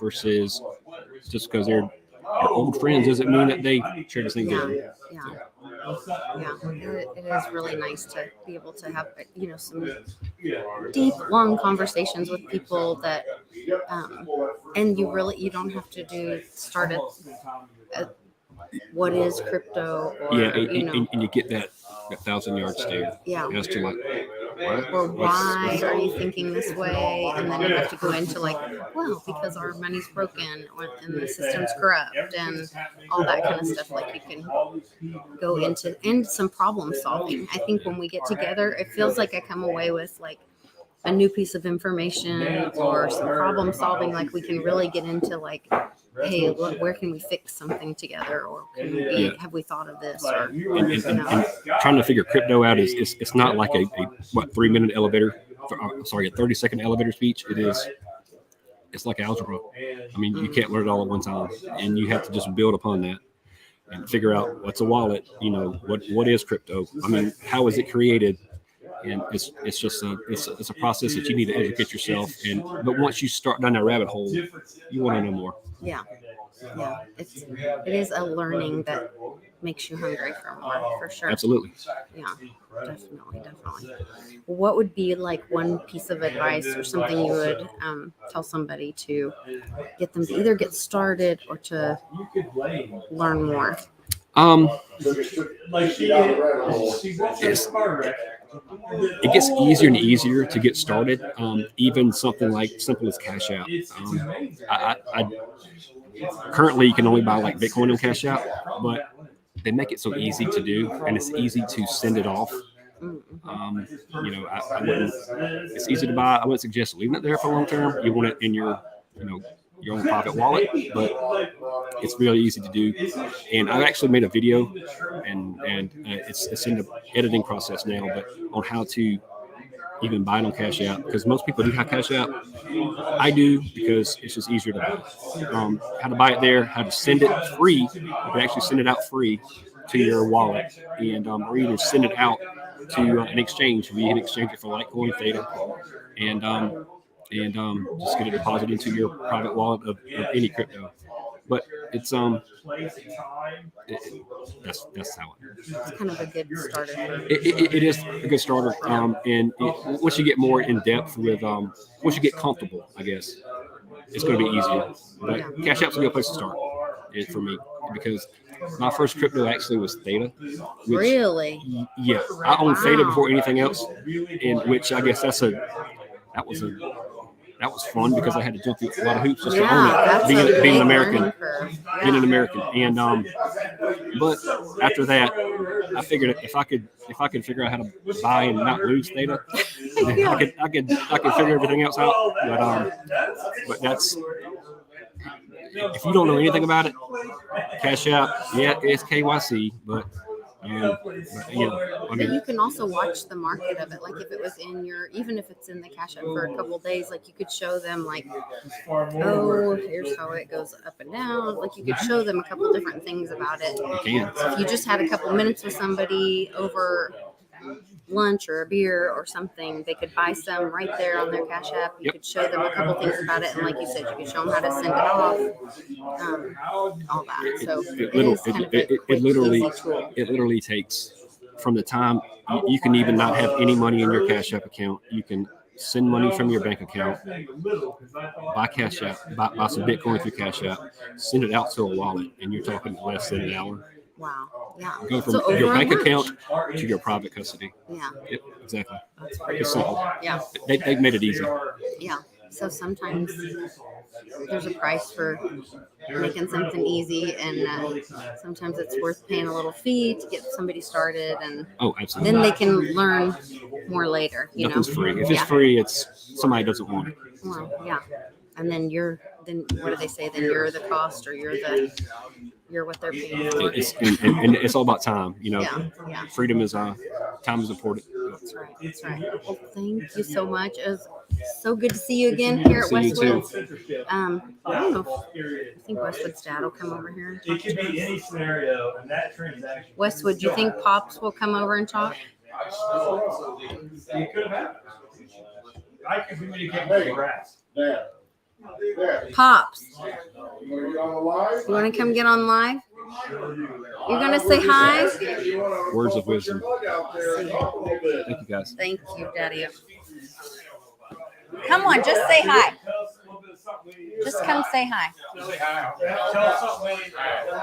versus just because they're your old friends doesn't mean that they share the same vision. It is really nice to be able to have some deep, long conversations with people that, and you don't have to start at what is crypto, or and you get that 1,000-yard stare. As to like, what? Or why are you thinking this way? And then you have to go into well, because our money's broken and the system's corrupt and all that kind of stuff. Like, you can go into some problem solving. I think when we get together, it feels like I come away with like a new piece of information or some problem solving. Like, we can really get into like, hey, look, where can we fix something together, or have we thought of this? Or and trying to figure crypto out is it's not like a 3-minute elevator. A 30-second elevator speech. It's like algebra. I mean, you can't learn it all at one time, and you have to just build upon that and figure out what's a wallet. What is crypto? I mean, how is it created? And it's just it's a process that you need to educate yourself. But once you start down that rabbit hole, you want to know more. It is a learning that makes you hungry for more, for sure. Absolutely. Definitely. What would be like one piece of advice or something you would tell somebody to get them to either get started or to learn more? It gets easier and easier to get started. Even something like simple as Cash Out. I currently you can only buy like Bitcoin on Cash Out, but they make it so easy to do, and it's easy to send it off. I wouldn't. It's easy to buy. I wouldn't suggest leaving it there for long term. You want it in your own private wallet, but it's really easy to do. And I've actually made a video, and it's in the editing process now, but on how to even buy it on Cash Out, because most people do have Cash Out. I do because it's just easier to buy. How to buy it there, how to send it free. You can actually send it out free to your wallet, and or either send it out to an exchange. You can exchange it for Litecoin, Theta, and just get it deposited into your private wallet of any crypto. But it's that's how it's kind of a good starter. It is a good starter. Once you get more in depth with once you get comfortable, I guess it's going to be easier. But Cash App's a good place to start for me, because my first crypto actually was Theta. Really? Yeah, I owned Theta before anything else, in which I guess that was fun because I had to jump through a lot of hoops just to own it, being an American. Being an American, and but after that, I figured if I could figure out how to buy and not lose Theta, then I could figure everything else out. But that's, if you don't know anything about it, Cash Out, it's KYC, but. You can also watch the market of it. Like, if it was even if it's in the Cash App for a couple of days, like, you could show them like, oh, here's how it goes up and down. Like, you could show them a couple of different things about it. So if you just had a couple minutes with somebody over lunch or a beer or something, they could buy some right there on their Cash App. You could show them a couple things about it, and like you said, you could show them how to send it off, all that. So it literally takes, from the time you can even not have any money in your Cash App account, you can send money from your bank account, buy Cash App, buy some Bitcoin through Cash App, send it out to a wallet, and you're talking less than an hour. Wow. Yeah. Go from your bank account to your private custody. Yeah. Exactly. That's pretty it's cool. simple. Yeah. They've made it easy. Yeah. So sometimes there's a price for making something easy, and sometimes it's worth paying a little fee to get somebody started, and absolutely. Then they can learn more later. Nothing's free. If it's free, it's somebody doesn't want it. Well, yeah. And then what do they say? Then you're the cost, or you're what they're paying for. And it's all about time. Yeah. Freedom is time is important. That's right. That's right. Well, thank you so much. It was so good to see you again here at See you too. Westwood. I don't know. I think Westwood's dad will come over here and talk It could to be us. any scenario, and that transaction. Westwood, do you think Pops will come over and talk? It could have happened. I could communicate with the grass. Pops, you want to come get on live? You're going to say hi? Words of wisdom. Thank you, guys. Thank you, Daddy. Come on, just say hi. Just come say hi.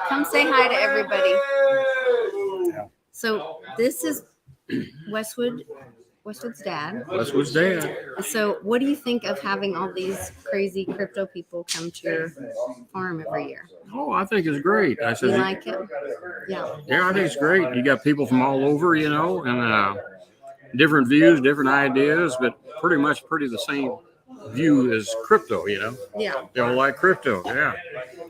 Come say hi to everybody. So this is Westwood's dad. Westwood's dad. So what do you think of having all these crazy crypto people come to your farm every year? Oh, I think it's great. I You said, like it? Yeah. yeah, I think it's great. You got people from all over, you know, and different views, different ideas, but pretty the same view as crypto, you know. Yeah. They all like crypto, yeah.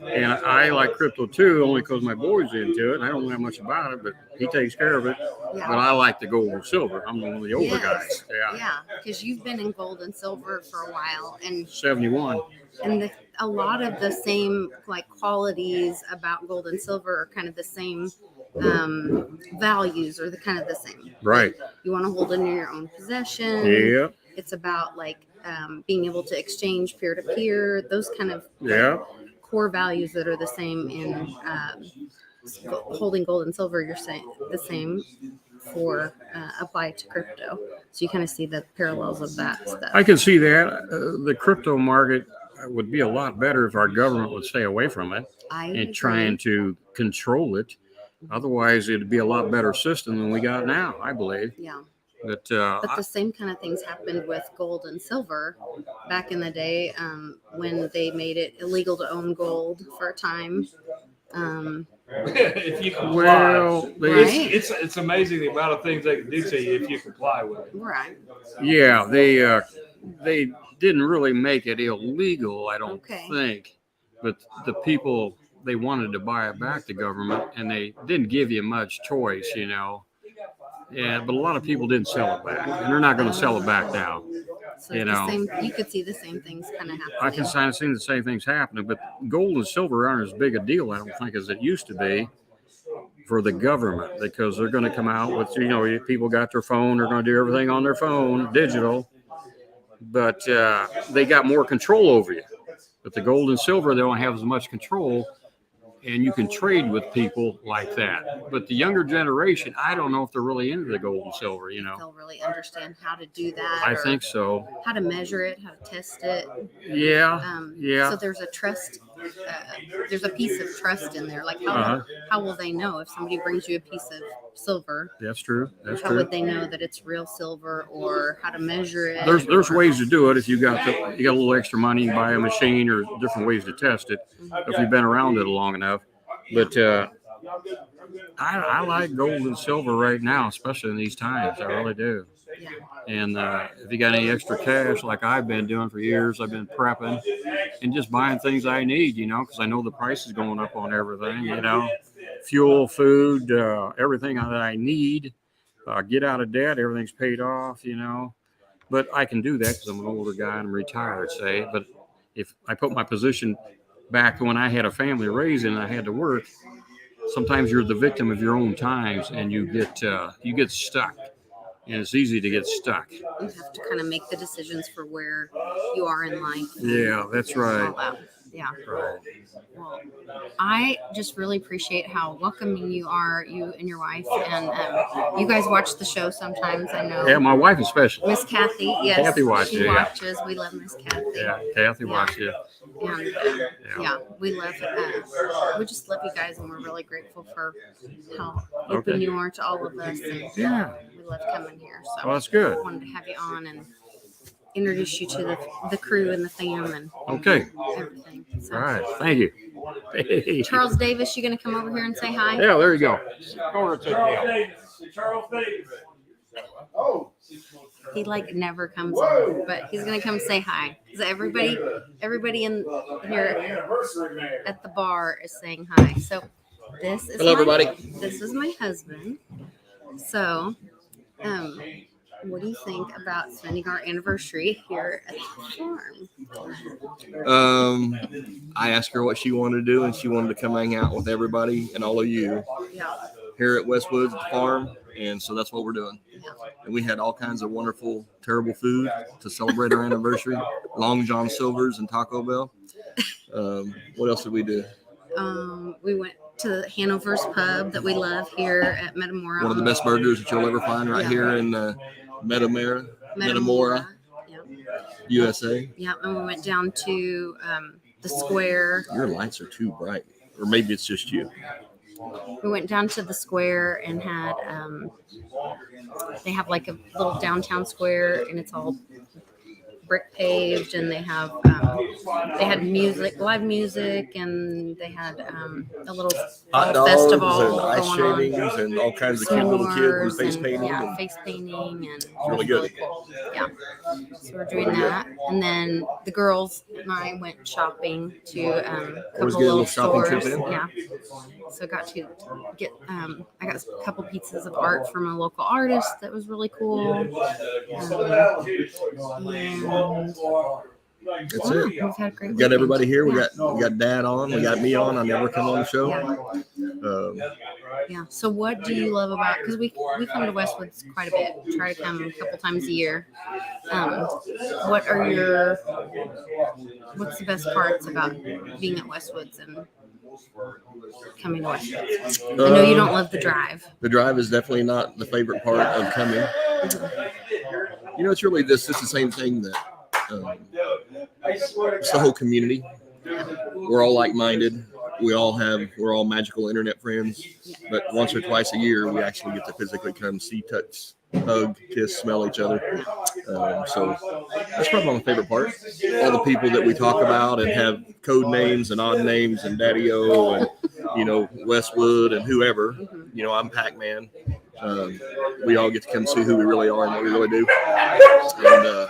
And I like crypto too, only because my boy's into it. And I don't know much about it, but he takes care of it. Yeah. But I like the gold and silver. I'm one of the older Yes. guys. Yeah. Yeah, because you've been in gold and silver for a while, and 71. a lot of the same like qualities about gold and silver are kind of the same values, or the kind of the same. Right. You want to hold it in your own possession. Yeah. It's about like being able to exchange peer to peer. Those kind of Yeah. core values that are the same in holding gold and silver. You're saying the same for applied to crypto. So you kind of see the parallels of that stuff. I can see that. The crypto market would be a lot better if our government would stay away from it and trying to control it. Otherwise, it'd be a lot better system than we got now, I believe. Yeah. But the same kind of things happened with gold and silver back in the day when they made it illegal to own gold for a time. If you comply. well, Right. It's amazing the amount of things they can do to you if you comply with it. Right. yeah, they didn't really make it illegal, I don't Okay. think. But the people, they wanted to buy it back, the government, and they didn't give you much choice, you know. Yeah, but a lot of people didn't sell it back, and they're not going to sell it back now. So You the know. same, you could see the same things kind of happening. I can kind of see the same things happening, but gold and silver aren't as big a deal, I don't think, as it used to be for the government, because they're going to come out with, you know, people got their phone, they're going to do everything on their phone, digital, but they got more control over you. But the gold and silver, they don't have as much control, and you can trade with people like that. But the younger generation, I don't know if they're really into the gold and silver, you know. They'll really understand how to do that. I or think so. how to measure it, how to test it. Yeah. Yeah. So there's a trust. There's a piece of trust in there. Like Uh-huh. how will they know if somebody brings you a piece of silver? That's true. That's How true. would they know that it's real silver, or how to measure it? There's ways to do it. If you got a little extra money, you buy a machine, or different ways to test it if you've been around it long enough. But I like gold and silver right now, especially in these times. I really do. Yeah. And if you got any extra cash, like I've been doing for years, I've been prepping and just buying things I need, you know, because I know the price is going up on everything, you know, fuel, food, everything that I need. Get out of debt, everything's paid off, you know. But I can do that because I'm an older guy and I'm retired, say. But if I put my position back when I had a family raising and I had to work, sometimes you're the victim of your own times, and you get stuck. And it's easy to get stuck. You have to kind of make the decisions for where you are in life. Yeah, that's right. All that. Yeah. Right. Well, I just really appreciate how welcoming you are, you and your wife, and you guys watch the show sometimes. I know. Yeah, my wife especially. Miss Kathy, yes, Kathy watches, she yeah. watches. We love Miss Kathy. Yeah, Kathy watches. And yeah, we love we just love you guys, and we're really grateful for how open Okay. you are to all of us. And Yeah. we love coming here. So Well, that's good. I wanted to have you on and introduce you to the crew and the fam and Okay. everything. So, All right. Thank you. Hey. Charles Davis, you gonna come over here and say hi? Yeah, there you go. Charles Davis. Oh. He like never comes over, but he's gonna come say hi. Because everybody in here at the bar is saying hi. So this is Hello, everybody. This is my husband. So what do you think about spending our anniversary here at the farm? I asked her what she wanted to do, and she wanted to come hang out with everybody and all of you Yeah. here at Westwood Farm, and so that's what we're doing. And we had all kinds of wonderful, terrible food to celebrate our anniversary. Long John Silver's and Taco Bell. What else did we do? We went to Hanover's Pub that we love here at Metamora. One of the best burgers that you'll ever find right here in Metamora, Yeah. USA. Yeah, and we went down to the square. Your lights are too bright, or maybe it's just you. We went down to the square and had they have like a little downtown square, and it's all brick paved, and they had music, live music, and they had a little Hot dogs festival and ice going shavings on. and all kinds of cute little kids with face painting. Yeah, face painting, and it really was good. cool. Yeah, so we're doing that, and then the girls and I went shopping to a Always couple get a little little shopping stores. trip in. Yeah, so I got to get I got a couple pieces of art from a local artist that was really cool. And That's yeah, it. we've had a great We got everybody here. We Yeah. got Dad on. We got me on. I never come on the show. Yeah. So what do you love about? Because we come to Westwoods quite a bit. We try to come a couple times a year. What's the best parts about being at Westwoods and coming to Westwoods? I know you don't love the drive. The drive is definitely not the favorite part of coming. You know, it's really this is the same thing that it's the whole community. We're all like-minded. We're all magical internet friends. But once or twice a year, we actually get to physically come see, touch, hug, kiss, smell each other. So that's probably my favorite part. All the people that we talk about and have code names and odd names and Daddy-O and, Westwood and whoever. I'm Pac-Man. We all get to come see who we really are and what we really do. And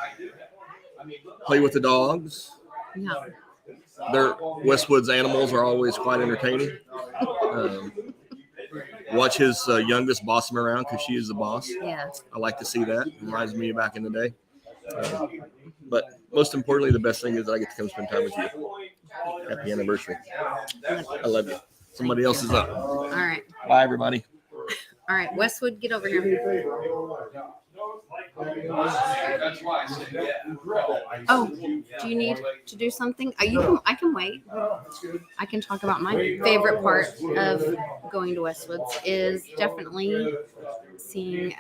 play with the dogs. Yeah. Westwood's animals are always quite entertaining. Watch his youngest boss him around because she is the boss. Yeah. I like to see that. It reminds me of back in the day. But most importantly, the best thing is that I get to come spend time with you. Happy anniversary. I love you. Somebody else is up. All right. Bye, everybody. All right. Westwood, get over here. Oh, do you need to do something? I can wait. I can talk about my favorite part of going to Westwoods is definitely seeing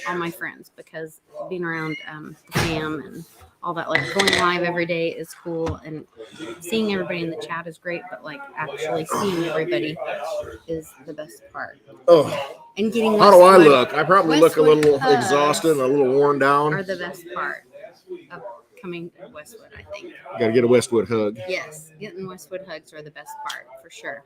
all my friends, because being around the fam and all that, like going live every day is cool, and seeing everybody in the chat is great, but like actually seeing everybody is the best part. Oh, and getting how do I Westwood- look? I probably look a Westwood little hugs exhausted and a little worn down. are the best part of coming to Westwood, I think. Got to get a Westwood hug. Yes, getting Westwood hugs are the best part for sure.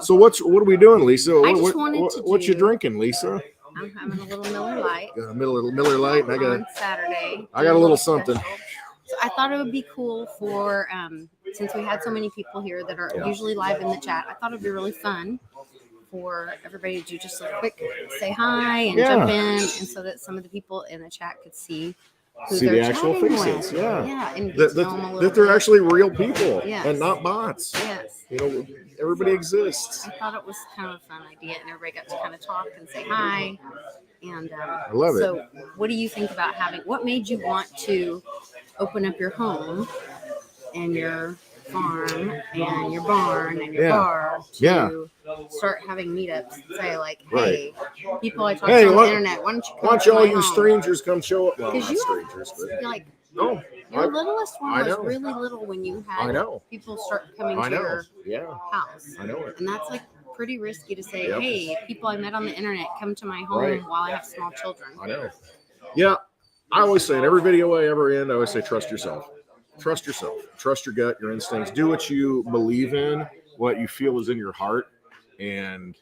So what are we doing, Lisa? I just wanted to what you do- drinking, Lisa? I'm having a little Miller Lite Got a Miller Lite, and on Saturday. I got a little something. So I thought it would be cool for since we had so many people here that are usually live in the chat. I thought it'd be really fun for everybody to just a quick say hi and jump in, and so that some of the people in the chat could see who See they're the actual chatting faces, with. yeah. And get to know them a little that they're bit. actually real people Yes. and not bots. Yes. Everybody exists. I thought it was kind of a fun idea, and everybody got to kind of talk and say hi. And I love it. So, what do you think about what made you want to open up your home and your farm and your barn and your bar to start having meetups and say like, hey, people I talk to on the internet, why don't you come Why don't to all my you home? strangers come show up? Well, not Because you strangers, but you're like, no. your littlest one I was know. really little when you had I know. people start coming I to know. your house. I know it. And that's like pretty risky to say, Yep. hey, people I met on the internet, come to my home Right. while I have small children. I know. Yeah, I always say in every video I ever end, I always say trust yourself. Trust yourself. Trust your gut, your instincts. Do what you believe in, what you feel is in your heart. And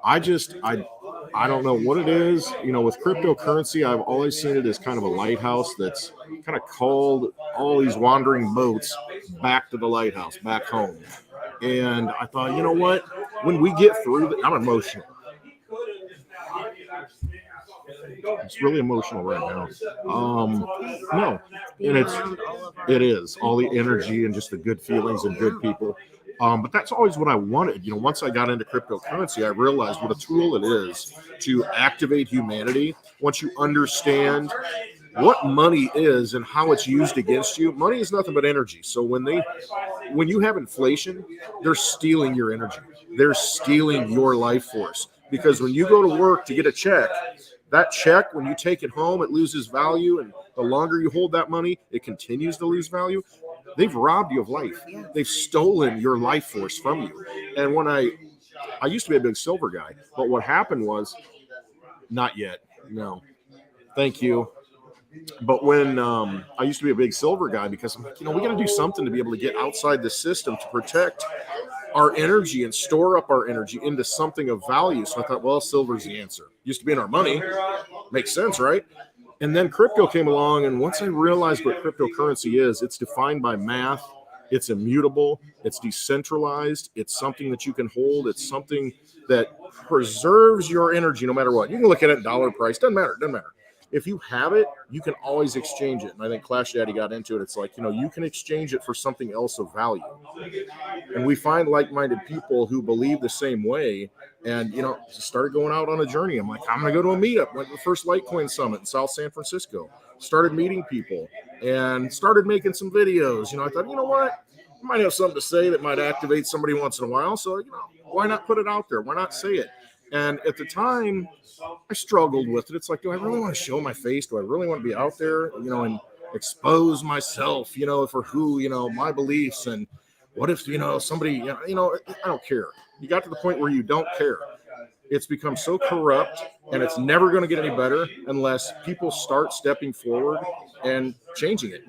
I don't know what it is. With cryptocurrency, I've always seen it as kind of a lighthouse that's kind of called all these wandering boats back to the lighthouse, back home. And I thought, you know what? When we get through I'm emotional. It's really emotional right now. No, and it is all the energy and just the good feelings and good people. But that's always what I wanted. Once I got into cryptocurrency, I realized what a tool it is to activate humanity. Once you understand what money is and how it's used against you, money is nothing but energy. So when you have inflation, they're stealing your energy. They're stealing your life force. Because when you go to work to get a check, that check, when you take it home, it loses value. And the longer you hold that money, it continues to lose value. They've robbed you of life. They've stolen your life force from you. And when I used to be a big silver guy, but what happened was, not yet. No. Thank you. But when I used to be a big silver guy, because I'm like, we got to do something to be able to get outside the system to protect our energy and store up our energy into something of value. So I thought, well, silver's the answer. Used to be in our money. Makes sense, right? And then crypto came along. And once I realized what cryptocurrency is, it's defined by math. It's immutable. It's decentralized. It's something that you can hold. It's something that preserves your energy no matter what. You can look at it, dollar price. Doesn't matter. If you have it, you can always exchange it. And I think Clash Daddy got into it. It's like, you can exchange it for something else of value. And we find like-minded people who believe the same way. And, started going out on a journey. I'm like, I'm going to go to a meetup. Went to the first Litecoin Summit in South San Francisco. Started meeting people and started making some videos. I thought, you know what? I might have something to say that might activate somebody once in a while. So, why not put it out there? Why not say it? And at the time, I struggled with it. It's like, do I really want to show my face? Do I really want to be out there, and expose myself, for who, my beliefs? And what if, somebody, I don't care. You got to the point where you don't care. It's become so corrupt, and it's never going to get any better unless people start stepping forward and changing it.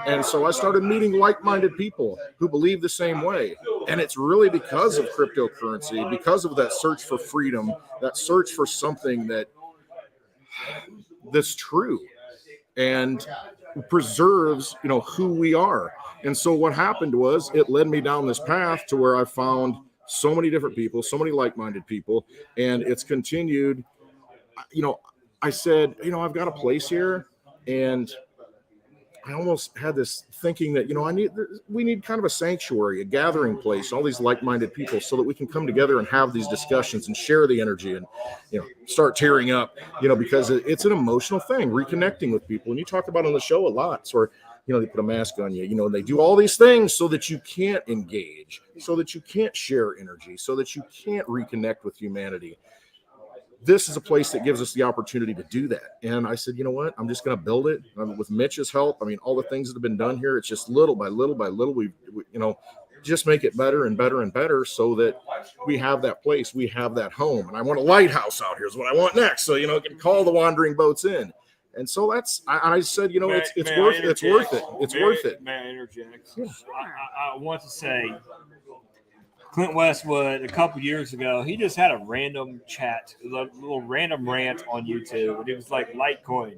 And so I started meeting like-minded people who believe the same way. And it's really because of cryptocurrency, because of that search for freedom, that search for something that's true and preserves, who we are. And so what happened was it led me down this path to where I found so many different people, so many like-minded people, and it's continued. I said, I've got a place here, and I almost had this thinking that, we need kind of a sanctuary, a gathering place, all these like-minded people so that we can come together and have these discussions and share the energy and, start tearing up, because it's an emotional thing, reconnecting with people. And you talk about on the show a lot. It's where, they put a mask on you, and they do all these things so that you can't engage, so that you can't share energy, so that you can't reconnect with humanity. This is a place that gives us the opportunity to do that. And I said, you know what? I'm just going to build it with Mitch's help. I mean, all the things that have been done here, it's just little by little by little, we just make it better and better and better so that we have that place, we have that home. And I want a lighthouse out here is what I want next. So, it can call the wandering boats in. And so I said, it's worth it. May I interject? Yeah. I want to say, Clint Westwood, a couple years ago, he just had a random chat, a little random rant on YouTube, and it was like Litecoin.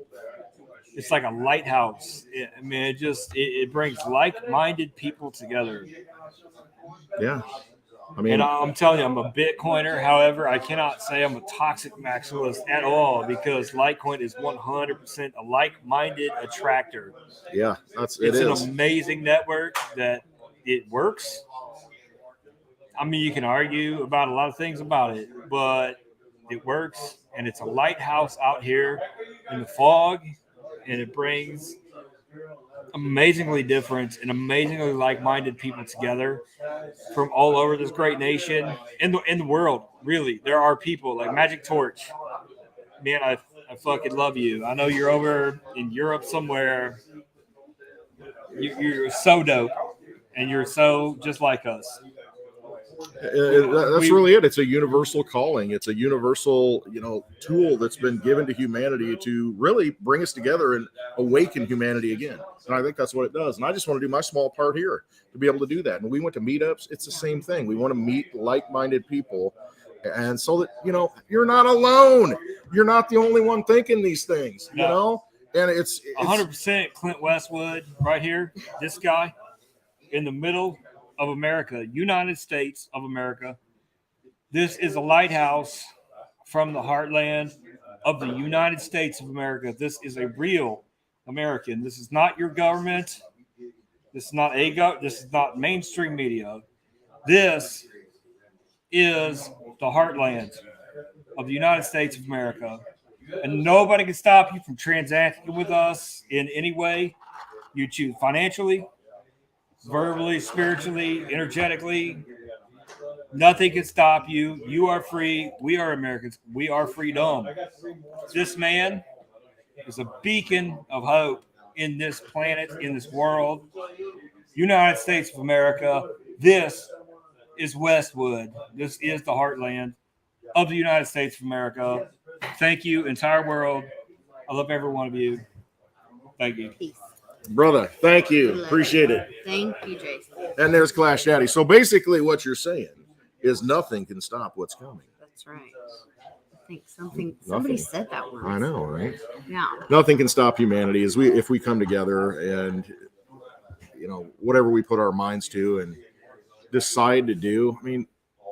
It's like a lighthouse. It brings like-minded people together. Yeah. And I'm telling you, I'm a Bitcoiner. However, I cannot say I'm a toxic maximalist at all because Litecoin is 100% a like-minded attractor. Yeah, it's an amazing network that it works. I mean, you can argue about a lot of things about it, but it works, and it's a lighthouse out here in the fog, and it brings amazingly different and amazingly like-minded people together from all over this great nation in the world. Really, there are people like Magic Torch. Man, I fucking love you. I know you're over in Europe somewhere. You're so dope, and you're so just like us. That's really it. It's a universal calling. It's a universal, tool that's been given to humanity to really bring us together and awaken humanity again. And I think that's what it does. And I just want to do my small part here to be able to do that. And we went to meetups. It's the same thing. We want to meet like-minded people. And so that, you're not alone. You're not the only one thinking these things, And it's 100% Clint Westwood right here. This guy in the middle of America, United States of America. This is a lighthouse from the heartland of the United States of America. This is a real American. This is not your government. This is not this is not mainstream media. This is the heartland of the United States of America. And nobody can stop you from transacting with us in any way you choose, financially, verbally, spiritually, energetically. Nothing can stop you. You are free. We are Americans. We are freedom. This man is a beacon of hope in this planet, in this world. United States of America. This is Westwood. This is the heartland of the United States of America. Thank you, entire world. I love every one of you. Thank you. Peace. Brother, thank you. Appreciate it. Thank you, Jason. And there's Clash Daddy. So basically what you're saying is nothing can stop what's coming. That's right. I think somebody said that once. I know, right? Yeah. Nothing can stop humanity if we come together and whatever we put our minds to and decide to do. I mean,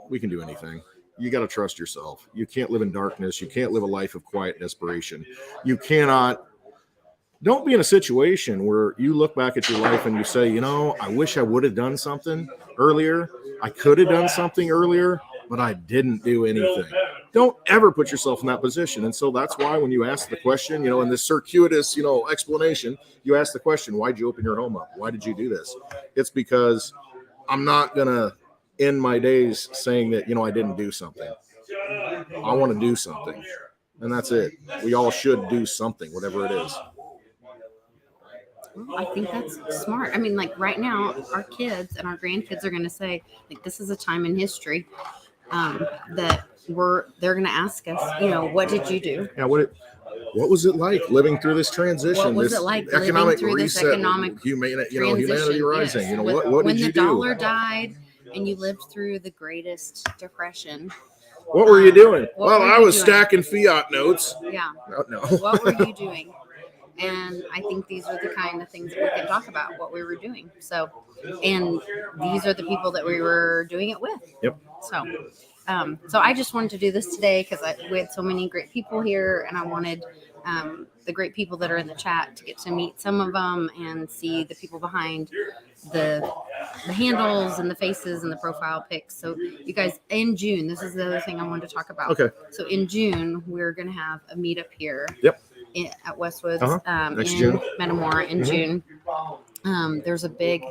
we can do anything. You got to trust yourself. You can't live in darkness. You can't live a life of quiet desperation. Don't be in a situation where you look back at your life and you say, I wish I would have done something earlier. I could have done something earlier, but I didn't do anything. Don't ever put yourself in that position. And so that's why when you ask the question, in this circuitous, explanation, you ask the question, why'd you open your home up? Why did you do this? It's because I'm not going to end my days saying that, I didn't do something. I want to do something. And that's it. We all should do something, whatever it is. I think that's smart. I mean, like right now, our kids and our grandkids are going to say, like, this is a time in history that they're going to ask us, what did you do? Yeah, what was it like living through this transition? What was it like economic living through this economic humanity rising? Yes. What did you do? When the dollar died and you lived through the Greatest Depression. What were you doing? Well, I was stacking fiat notes. Yeah. No. What were you doing? And I think these are the kind of things that we can talk about, what we were doing. So, and these are the people that we were doing it with. Yep. So I just wanted to do this today because we had so many great people here, and I wanted the great people that are in the chat to get to meet some of them and see the people behind the handles and the faces and the profile pics. So you guys, in June, this is the other thing I wanted to talk about. Okay. So in June, we're going to have a meetup here. Yep. At Westwood Next in June. Metamora in June. There's a big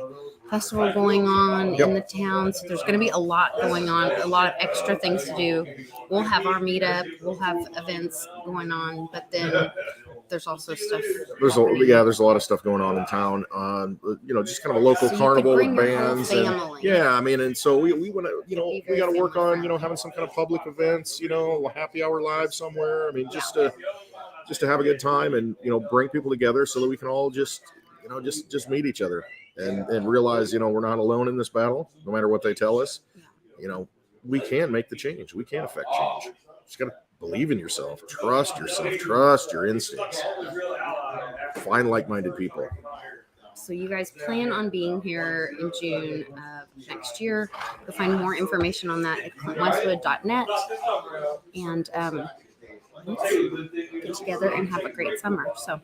festival going on in the town, so there's going to be a lot going on, a lot of extra things to do. We'll have our meetup, we'll have events going on, but then there's also stuff. There's a lot of stuff going on in town. Just kind of a local carnival with bands. And so we want to, we got to work on, having some kind of public events, happy hour live somewhere. I mean, just to have a good time and bring people together so that we can all just meet each other and realize we're not alone in this battle, no matter what they tell us. We can make the change. We can affect change. Just gotta believe in yourself, trust your instincts, find like-minded people. So you guys plan on being here in June of next year. You'll find more information on that at clintwestwood.net. And let's get together and have a great summer. So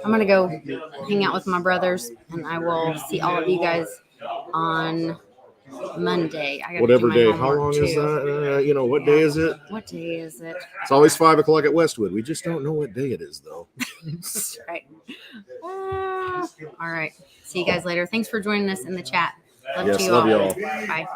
I'm going to go hang out with my brothers, and I will see all of you guys on Monday. I Whatever day. How long is that? What day is it? What day is it? It's always 5 o'clock at Westwood. We just don't know what day it is, though. Right. All right. See you guys later. Thanks for joining us in the chat. Love to you all. Bye.